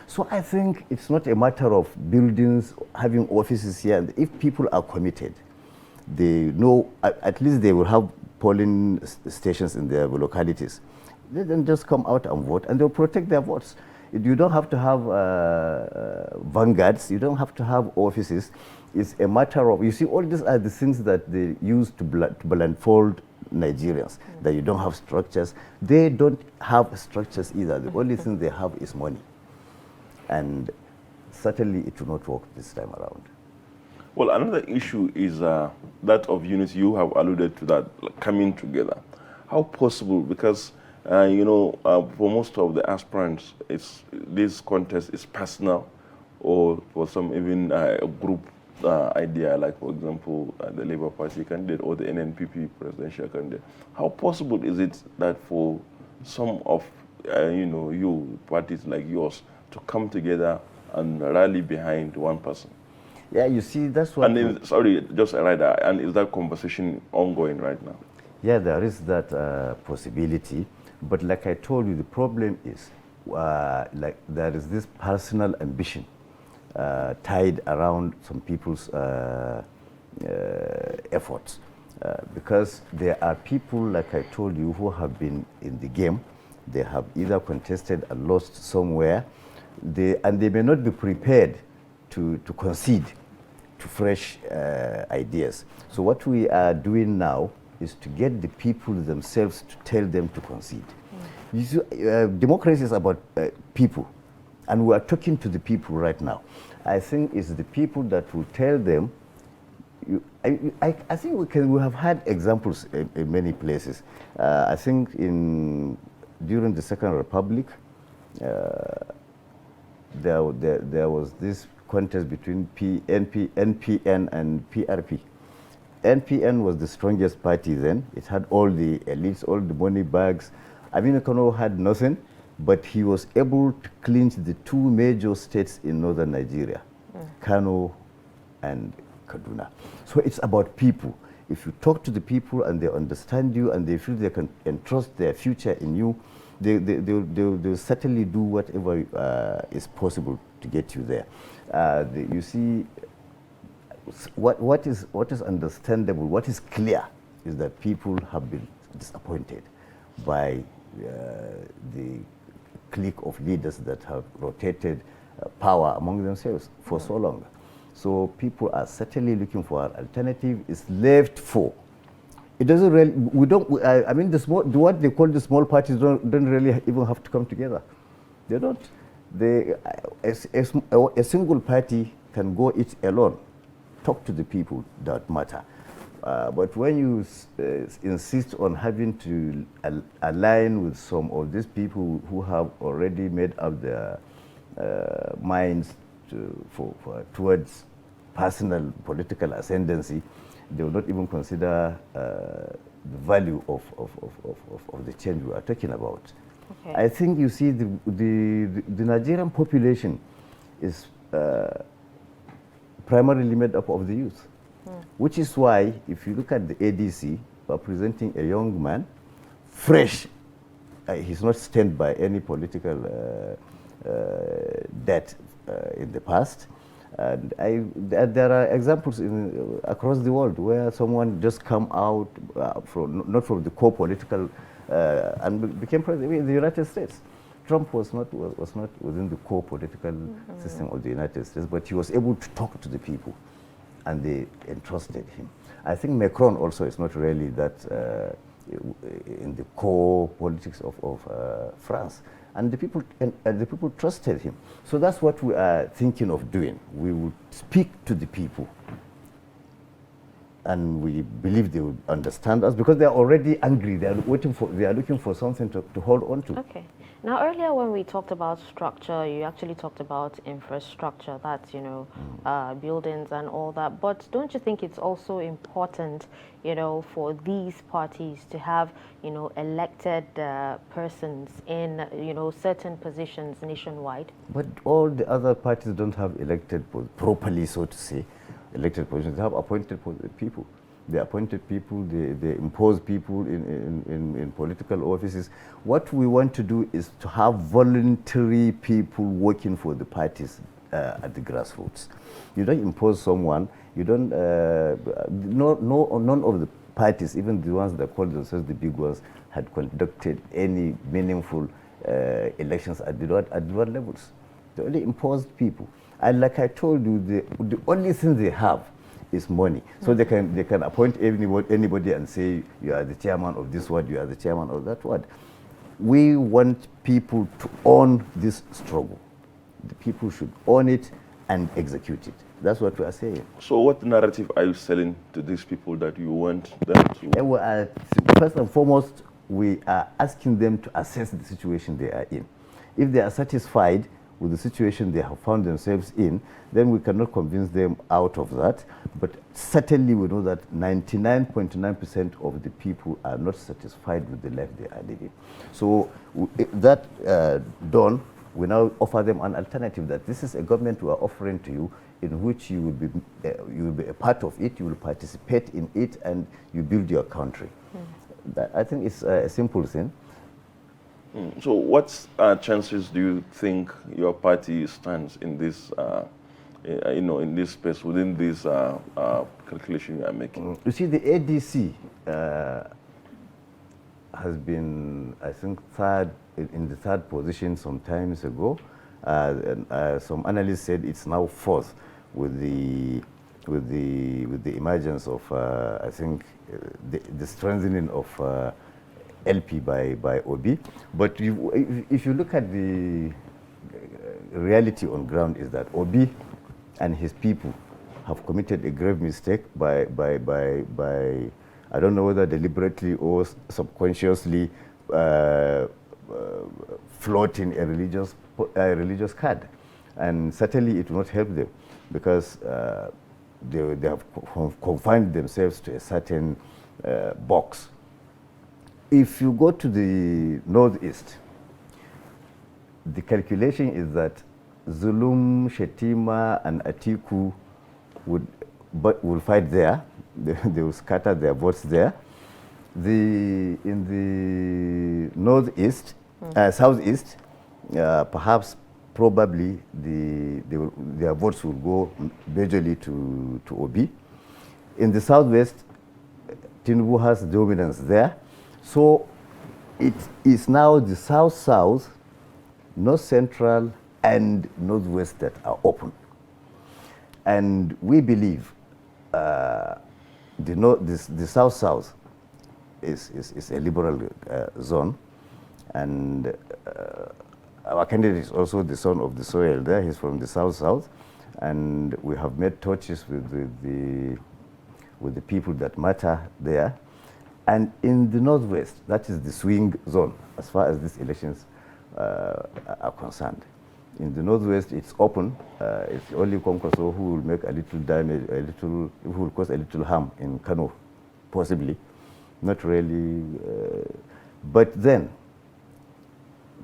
O: So I think it's not a matter of buildings, having offices here. And if people are committed, they know, at least they will have polling stations in their localities. They then just come out and vote, and they'll protect their votes. You don't have to have vanguards, you don't have to have offices. It's a matter of, you see, all these are the things that they use to blindfold Nigerians, that you don't have structures. They don't have structures either. The only thing they have is money. And certainly it will not work this time around.
B: Well, another issue is that of unity. You have alluded to that, like, coming together. How possible? Because, for most of the aspirants, this contest is personal, or for some even a group idea, like, for example, the Labour Party candidate or the NNPP presidential candidate. How possible is it that for some of, parties like yours, to come together and rally behind one person?
O: Yeah, you see, that's what...
B: And sorry, just right there, and is that conversation ongoing right now?
O: Yeah, there is that possibility. But like I told you, the problem is, there is this personal ambition tied around some people's efforts. Because there are people, like I told you, who have been in the game. They have either contested and lost somewhere, and they may not be prepared to concede to fresh ideas. So what we are doing now is to get the people themselves to tell them to concede. You see, democracy is about people, and we are talking to the people right now. I think it's the people that will tell them. I think we have had examples in many places. I think during the Second Republic, there was this contest between NPN and PRP. NPN was the strongest party then. It had all the elites, all the money bags. Aminu Kano had nothing, but he was able to clinch the two major states in northern Nigeria, Kano and Kaduna. So it's about people. If you talk to the people and they understand you and they feel they can entrust their future in you, they'll certainly do whatever is possible to get you there. You see, what is understandable, what is clear, is that people have been disappointed by the clique of leaders that have rotated power among themselves for so long. So people are certainly looking for an alternative. It's left for. It doesn't really. We don't. I mean, what they call the small parties don't really even have to come together. They don't. A single party can go it alone. Talk to the people that matter. But when you insist on having to align with some of these people who have already made up their minds towards personal political ascendancy, they will not even consider the value of the change we are talking about. Okay. I think you see the Nigerian population is primarily made up of the youth, which is why if you look at the ADC, we are presenting a young man, fresh. He's not stained by any political debt in the past. And there are examples across the world where someone just come out not from the core political and became president in the United States. Trump was not within the core political system of the United States, but he was able to talk to the people, and they entrusted him. I think Macron also is not really that in the core politics of France. And the people trusted him. So that's what we are thinking of doing. We will speak to the people, and we believe they will understand us because they are already angry. They are looking for something to hold on to.
A: Okay. Now, earlier when we talked about structure, you actually talked about infrastructure, that's, buildings and all that. But don't you think it's also important, for these parties to have, elected persons in, certain positions nationwide?
O: But all the other parties don't have elected properly, so to say, elected positions. They have appointed people. They appointed people, they impose people in political offices. What we want to do is to have voluntary people working for the parties at the grassroots. You don't impose someone, you don't, none of the parties, even the ones that call themselves the big ones, had conducted any meaningful elections at the lower levels. They only imposed people. And like I told you, the only thing they have is money. So they can appoint anybody and say, you are the chairman of this ward, you are the chairman of that ward. We want people to own this struggle. The people should own it and execute it. That's what we are saying.
B: So what narrative are you selling to these people that you want them to?
O: First and foremost, we are asking them to assess the situation they are in. If they are satisfied with the situation they have found themselves in, then we cannot convince them out of that. But certainly we know that 99.9% of the people are not satisfied with the life they are living. So that done, we now offer them an alternative, that this is a government we are offering to you, in which you will be a part of it, you will participate in it, and you build your country. I think it's a simple thing.
B: So what chances do you think your party stands in this, in this space, within this calculation you are making?
O: You see, the ADC has been, I think, in the third position some times ago. Some analysts said it's now fourth with the emergence of, I think, the strengthening of LP by OB. But if you look at the reality on ground, is that OB and his people have committed a grave mistake by I don't know whether deliberately or subconsciously floating a religious card. And certainly it will not help them, because they have confined themselves to a certain box. If you go to the northeast, the calculation is that Zulum, Shetima, and Atiku will fight there. They will scatter their votes there. In the northeast, southeast, perhaps, probably, their votes will go majorly to Obi. In the southwest, Tinubu has dominance there. So it is now the south-south, north-central, and northwest that are open. And we believe the south-south is a liberal zone, and our candidate is also the son of the soil there. He's from the south-south, and we have made touches with the people that matter there. And in the northwest, that is the swing zone as far as these elections are concerned. In the northwest, it's open. It's only Kwankwaso who will make a little damage, who will cause a little harm in Kano, possibly. Not really. But then,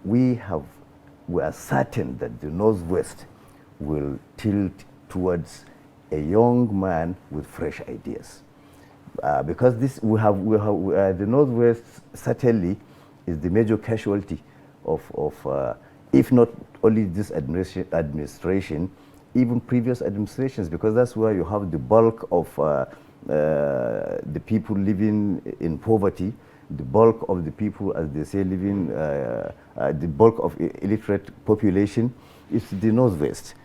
O: we are certain that the northwest will tilt towards a young man with fresh ideas. Because the northwest certainly is the major casualty of if not only this administration, even previous administrations, because that's where you have the bulk of the people living in poverty, the bulk of the people, as they say, living, the bulk of illiterate population is the northwest.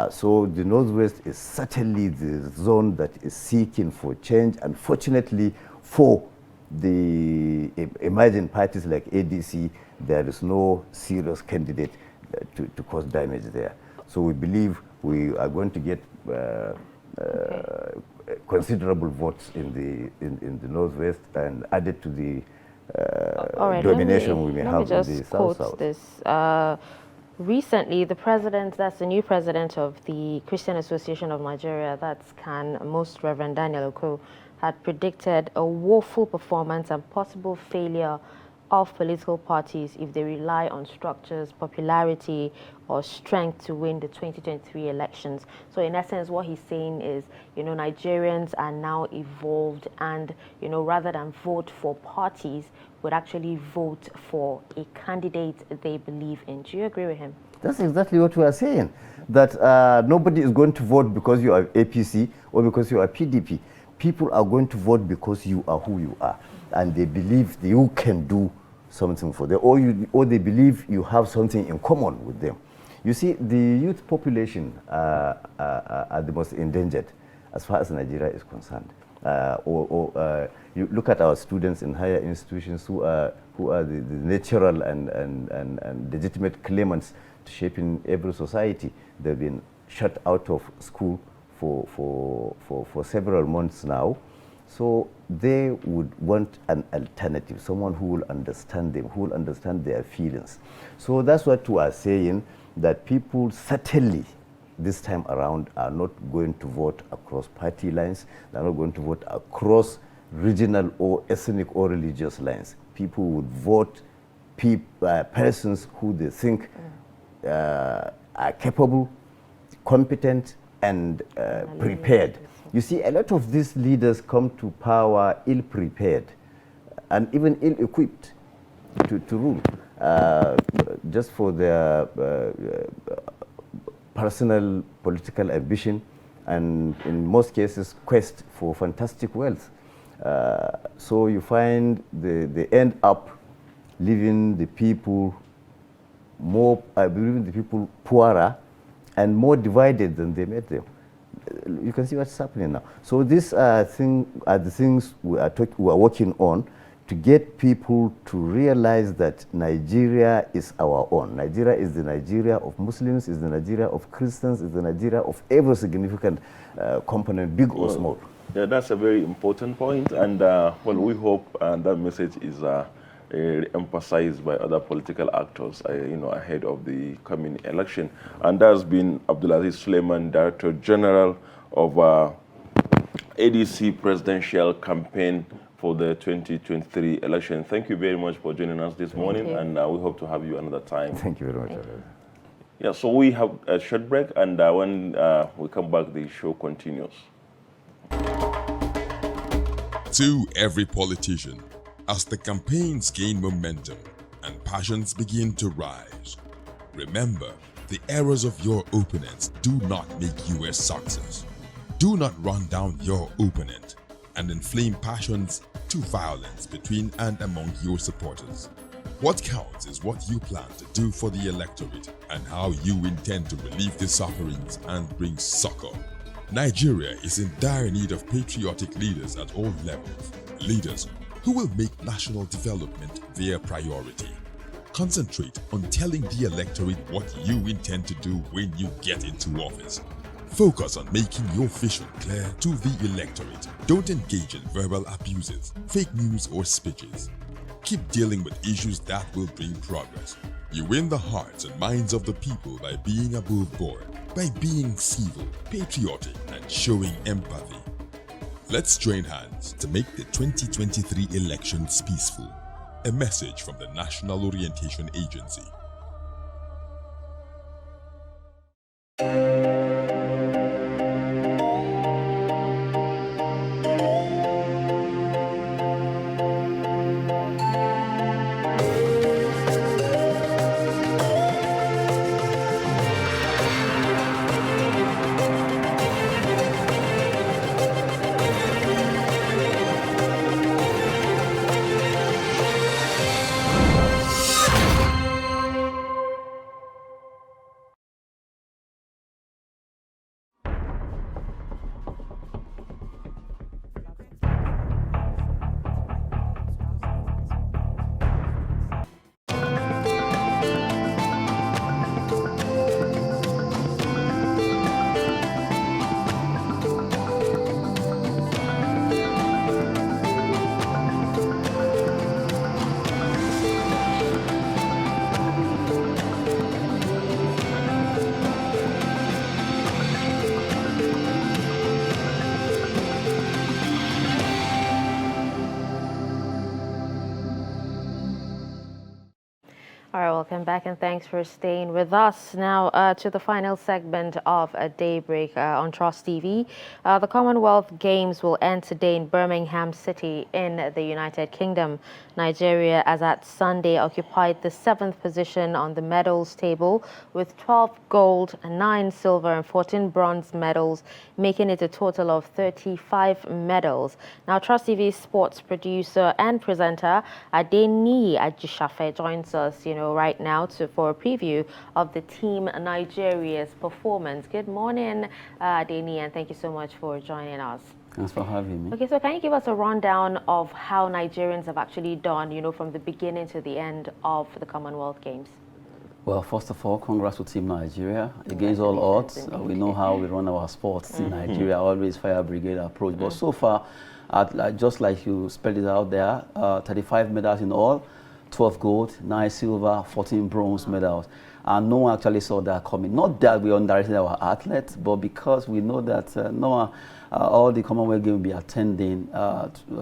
O: So the northwest is certainly the zone that is seeking for change, and fortunately for the emerging parties like ADC, there is no serious candidate to cause damage there. So we believe we are going to get considerable votes in the Northwest and added to the domination we may have in the South-South.
A: Recently, the president, that's the new president of the Christian Association of Nigeria, that's CAN, Most Reverend Daniel Oko, had predicted a woeful performance and possible failure of political parties if they rely on structures, popularity, or strength to win the 2023 elections. So in essence, what he's saying is, Nigerians are now evolved and, rather than vote for parties, would actually vote for a candidate they believe in. Do you agree with him?
O: That's exactly what we are saying, that nobody is going to vote because you are APC or because you are PDP. People are going to vote because you are who you are, and they believe you can do something for them, or they believe you have something in common with them. You see, the youth population are the most endangered as far as Nigeria is concerned. You look at our students in higher institutions who are the natural and legitimate claimants to shaping every society. They've been shut out of school for several months now. So they would want an alternative, someone who will understand them, who will understand their feelings. So that's what we are saying, that people certainly this time around are not going to vote across party lines. They're not going to vote across regional or ethnic or religious lines. People would vote persons who they think are capable, competent, and prepared. You see, a lot of these leaders come to power ill-prepared and even ill-equipped to rule, just for their personal political ambition and, in most cases, quest for fantastic wealth. So you find they end up leaving the people poorer and more divided than they made them. You can see what's happening now. So these are the things we are working on to get people to realize that Nigeria is our own. Nigeria is the Nigeria of Muslims, is the Nigeria of Christians, is the Nigeria of every significant component, big or small.
B: Yeah, that's a very important point, and we hope that message is emphasized by other political actors, ahead of the coming election. And that's been Abdulaziz Suleiman, Director General of ADC Presidential Campaign for the 2023 election. Thank you very much for joining us this morning, and we hope to have you another time.
O: Thank you very much.
B: Yeah, so we have a short break, and when we come back, the show continues.
R: To every politician, as the campaigns gain momentum and passions begin to rise, remember, the errors of your opponents do not make you a success. Do not run down your opponent and inflame passions to violence between and among your supporters. What counts is what you plan to do for the electorate and how you intend to relieve their sufferings and bring succor. Nigeria is in dire need of patriotic leaders at all levels, leaders who will make national development their priority. Concentrate on telling the electorate what you intend to do when you get into office. Focus on making your vision clear to the electorate. Don't engage in verbal abuses, fake news, or speeches. Keep dealing with issues that will bring progress. You win the hearts and minds of the people by being above board, by being civil, patriotic, and showing empathy. Let's join hands to make the 2023 elections peaceful. A message from the National Orientation Agency.
A: welcome back and thanks for staying with us. Now to the final segment of Daybreak on Trust TV. The Commonwealth Games will end today in Birmingham City in the United Kingdom. Nigeria, as at Sunday, occupied the 7th position on the medals table with 12 gold, 9 silver and 14 bronze medals, making it a total of 35 medals. Now, Trust TV sports producer and presenter Adeni Ajishafe joins us, right now for a preview of the team Nigeria's performance. Good morning, Adeni, and thank you so much for joining us.
P: Thanks for having me.
A: Okay, so can you give us a rundown of how Nigerians have actually done, from the beginning to the end of the Commonwealth Games?
P: Well, first of all, congrats to Team Nigeria. Against all odds, we know how we run our sports in Nigeria, always fire brigade approach. But so far, just like you spelled it out there, 35 medals in all, 12 gold, 9 silver, 14 bronze medals. And no one actually saw that coming. Not that we underrated our athletes, but because we know that all the Commonwealth Games will be attending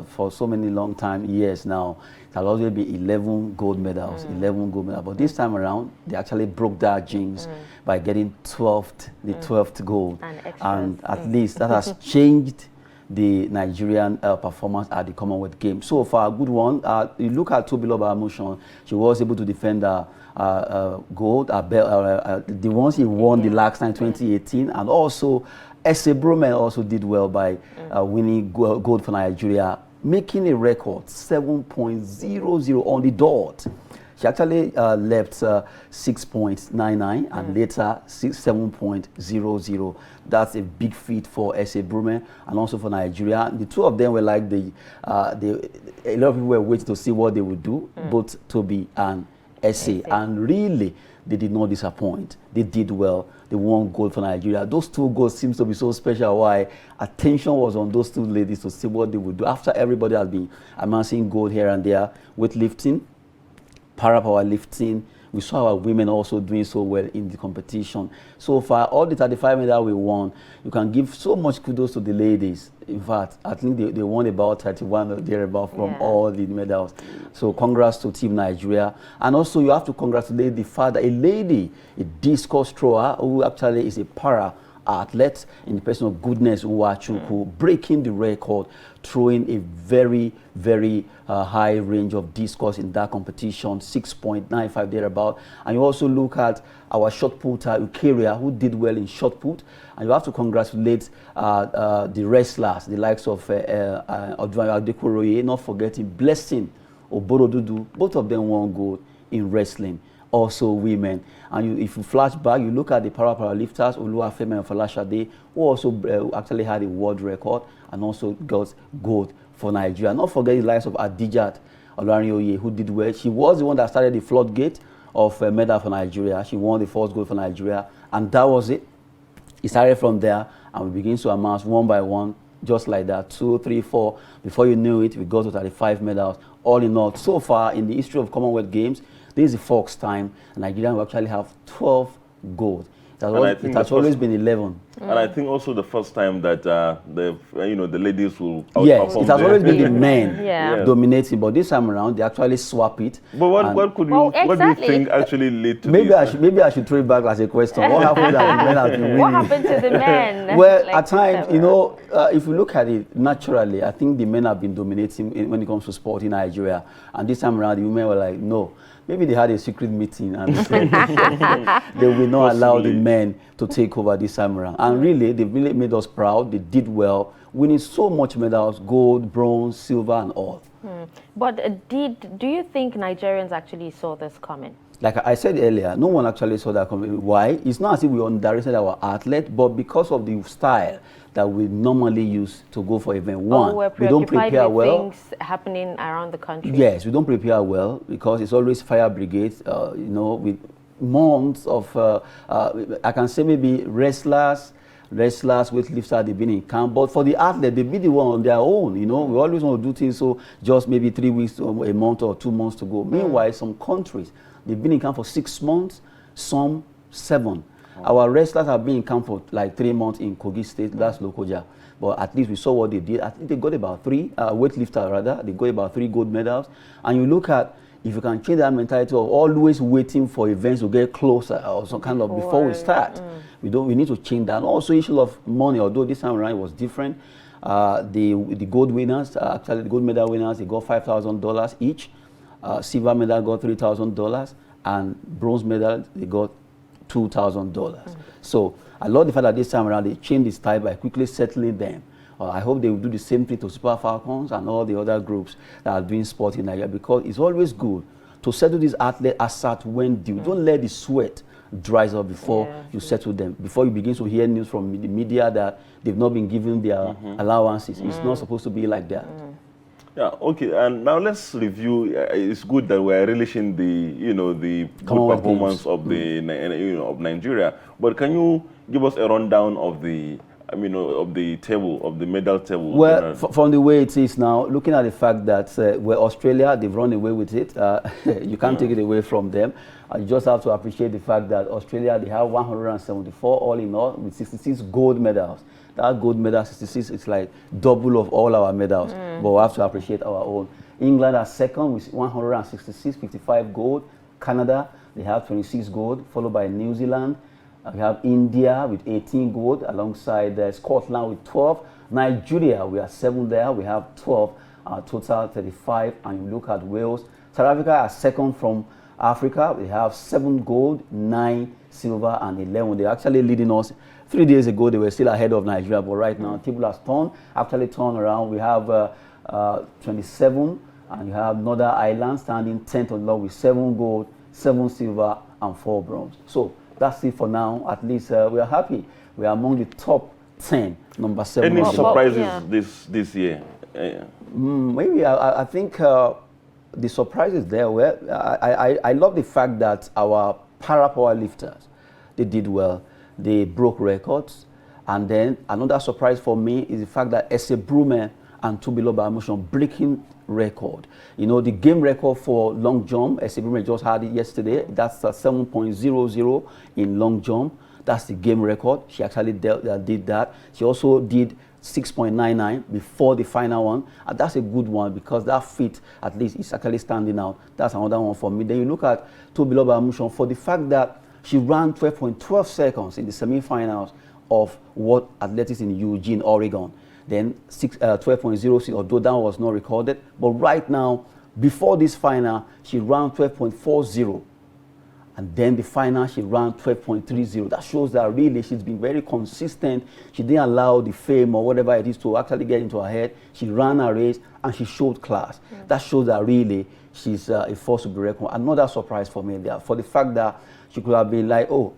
P: for so many long years now. There'll always be 11 gold medals, 11 gold medals. But this time around, they actually broke that jinx by getting the 12th gold. And at least that has changed the Nigerian performance at the Commonwealth Games. So far, a good one. You look at Tobiloba Amusan, she was able to defend gold, the ones he won the last time, 2018, and also Ese Bromen also did well by winning gold for Nigeria, making a record 7.00 on the dot. She actually left 6.99 and later 7.00. That's a big feat for Ese Bromen and also for Nigeria. The two of them were like a lot of people were waiting to see what they would do, both Toby and Ese, and really they did not disappoint. They did well. They won gold for Nigeria. Those 2 goals seems to be so special. Why? Attention was on those 2 ladies to see what they would do. After everybody has been amassing gold here and there, weightlifting, para-powerlifting, we saw our women also doing so well in the competition. So far, all the 35 medals we won, you can give so much kudos to the ladies. In fact, I think they won about 31 or thereabout from all the medals. So congrats to Team Nigeria. And also you have to congratulate the fact that a lady, a discus thrower, who actually is a para-athlete in the person of Goodness Uwachuku, breaking the record, throwing a very, very high range of discus in that competition, 6.95 thereabout. And you also look at our shot putter, Ukeria, who did well in shot put. And you have to congratulate the wrestlers, the likes of Odwan Adekoroye, not forgetting Blessing Oborodudu. Both of them won gold in wrestling. Also women. And if you flash back, you look at the para-lifters, Oluwafemi and Falashade, who also actually had a world record and also got gold for Nigeria. Not forget the likes of Adijat Olarinyoye, who did well. She was the one that started the floodgate of medal for Nigeria. She won the first gold for Nigeria, and that was it. It started from there, and we begin to amass one by one, just like that, 2, 3, 4. Before you knew it, we got to 35 medals. All in all, so far in the history of Commonwealth Games, this is the 4th time Nigeria will actually have 12 gold. It has always been 11.
B: And I think also the first time that the ladies will outperform.
P: Yes, it has always been the men dominating, but this time around they actually swap it.
B: But what do you think actually led to
P: this? Maybe I should throw it back as a question. What happened that the men have been winning?
A: What happened to the men?
P: Well, at times, if you look at it naturally, I think the men have been dominating when it comes to sport in Nigeria. And this time around, the women were like, no. Maybe they had a secret meeting and they will not allow the men to take over this time around. And really, they really made us proud. They did well, winning so much medals, gold, bronze, silver, and all.
A: But do you think Nigerians actually saw this coming?
P: Like I said earlier, no one actually saw that coming. Why? It's not as if we underrated our athlete, but because of the style that we normally use to go for event one,
A: we don't prepare well. Things happening around the country.
P: Yes, we don't prepare well because it's always fire brigade. With months of, I can say maybe wrestlers, weightlifters, they've been in camp. But for the athlete, they be the one on their own. We always want to do things so just maybe 3 weeks, a month or 2 months to go. Meanwhile, some countries, they've been in camp for 6 months, some 7. Our wrestlers have been in camp for like 3 months in Kogi State, that's Lokoja. But at least we saw what they did. I think they got about 3, weightlifters rather, they got about 3 gold medals. And you look at if you can change that mentality of always waiting for events to get closer or some kind of before we start, we need to change that. And also issue of money, although this time around it was different. The gold winners, actually the gold medal winners, they got $5,000 each. Silver medal got $3,000, and bronze medal they got $2,000. So I love the fact that this time around they changed the style by quickly settling them. I hope they will do the same thing to Super Falcons and all the other groups that are doing sport in Nigeria, because it's always good to settle these athletes aside when due. Don't let the sweat dries up before you settle them, before you begin to hear news from the media that they've not been given their allowances. It's not supposed to be like that.
B: Yeah, okay, and now let's review. It's good that we're relishing the the good performance of the of Nigeria. But can you give us a rundown of the of the table, of the medal table?
P: Well, from the way it is now, looking at the fact that we're Australia, they've run away with it. You can't take it away from them. You just have to appreciate the fact that Australia, they have 174 all in all with 66 gold medals. That gold medal 66 is like double of all our medals, but we have to appreciate our own. England are second with 166, 55 gold. Canada, they have 26 gold, followed by New Zealand. We have India with 18 gold, alongside Scotland with 12. Nigeria, we are 7 there. We have 12, total 35. And you look at Wales. South Africa are second from Africa. We have 7 gold, 9 silver, and 11. They're actually leading us. 3 days ago, they were still ahead of Nigeria, but right now, table has actually turned around. We have 27, and you have Northern Ireland standing 10th on log with 7 gold, 7 silver, and 4 bronze. So that's it for now. At least we are happy. We are among the top 10, number 7.
B: Any surprises this year?
P: Maybe I think the surprise is there. Where I love the fact that our para power lifters, they did well. They broke records. And then another surprise for me is the fact that Ese Brume and Tubiloba Emotion breaking record. You know, the game record for long jump, Ese Brume just had it yesterday. That's 7.00 in long jump. That's the game record. She actually did that. She also did 6.99 before the final one. And that's a good one because that feat, at least, is actually standing out. That's another one for me. Then you look at Tubiloba Emotion for the fact that she ran 12.12 seconds in the semi-finals of World Athletics in Eugene, Oregon. Then 12.06, although that was not recorded. But right now, before this final, she ran 12.40. And then the final, she ran 12.30. That shows that really she's been very consistent. She didn't allow the fame or whatever it is to actually get into her head. She ran her race and she showed class. That shows that really she's a force to be reckoned. Another surprise for me there, for the fact that she could have been like, oh,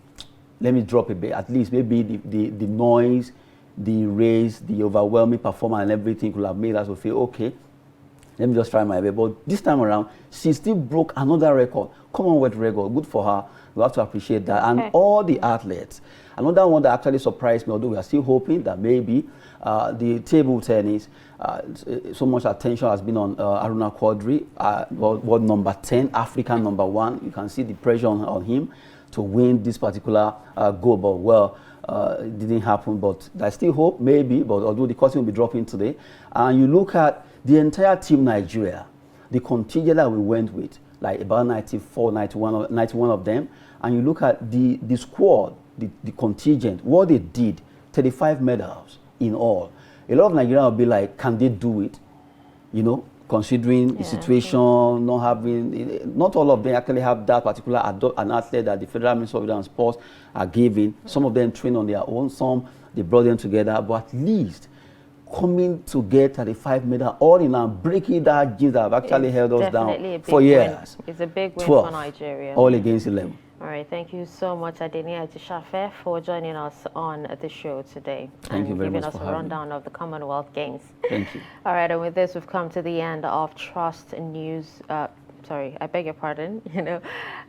P: let me drop a bit. At least maybe the noise, the race, the overwhelming performance and everything could have made us to feel, okay, let me just try my best. But this time around, she still broke another record, Commonwealth record. Good for her. We have to appreciate that. And all the athletes. Another one that actually surprised me, although we are still hoping that maybe the table tennis, so much attention has been on Aruna Quadri, world number 10, African number 1. You can see the pressure on him to win this particular goal. But well, it didn't happen. But I still hope, maybe, but although the curtain will be dropping today. And you look at the entire team Nigeria, the contingent that we went with, like about 94, 91 of them, and you look at the squad, the contingent, what they did, 35 medals in all. A lot of Nigerians will be like, can they do it? You know, considering the situation, not having, not all of them actually have that particular an athlete that the Federal Ministry of Youth and Sports are giving. Some of them train on their own, some they brought them together, but at least coming to get 35 medals all in and breaking that jinx that have actually held us down for years.
A: It's a big win
P: 12,
A: for Nigeria.
P: all against 11.
A: All right, thank you so much, Adenia Ajishafe, for joining us on the show today.
P: Thank you very much
A: for giving us a rundown of the Commonwealth Games.
P: Thank you.
A: All right, and with this, we've come to the end of Trust News. Sorry, I beg your pardon.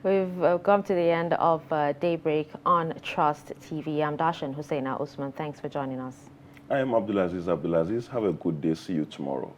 A: We've come to the end of Daybreak on Trust TV. I'm Dashan Husseina Usman. Thanks for joining us.
B: I am Abdulaziz Abdulaziz. Have a good day. See you tomorrow.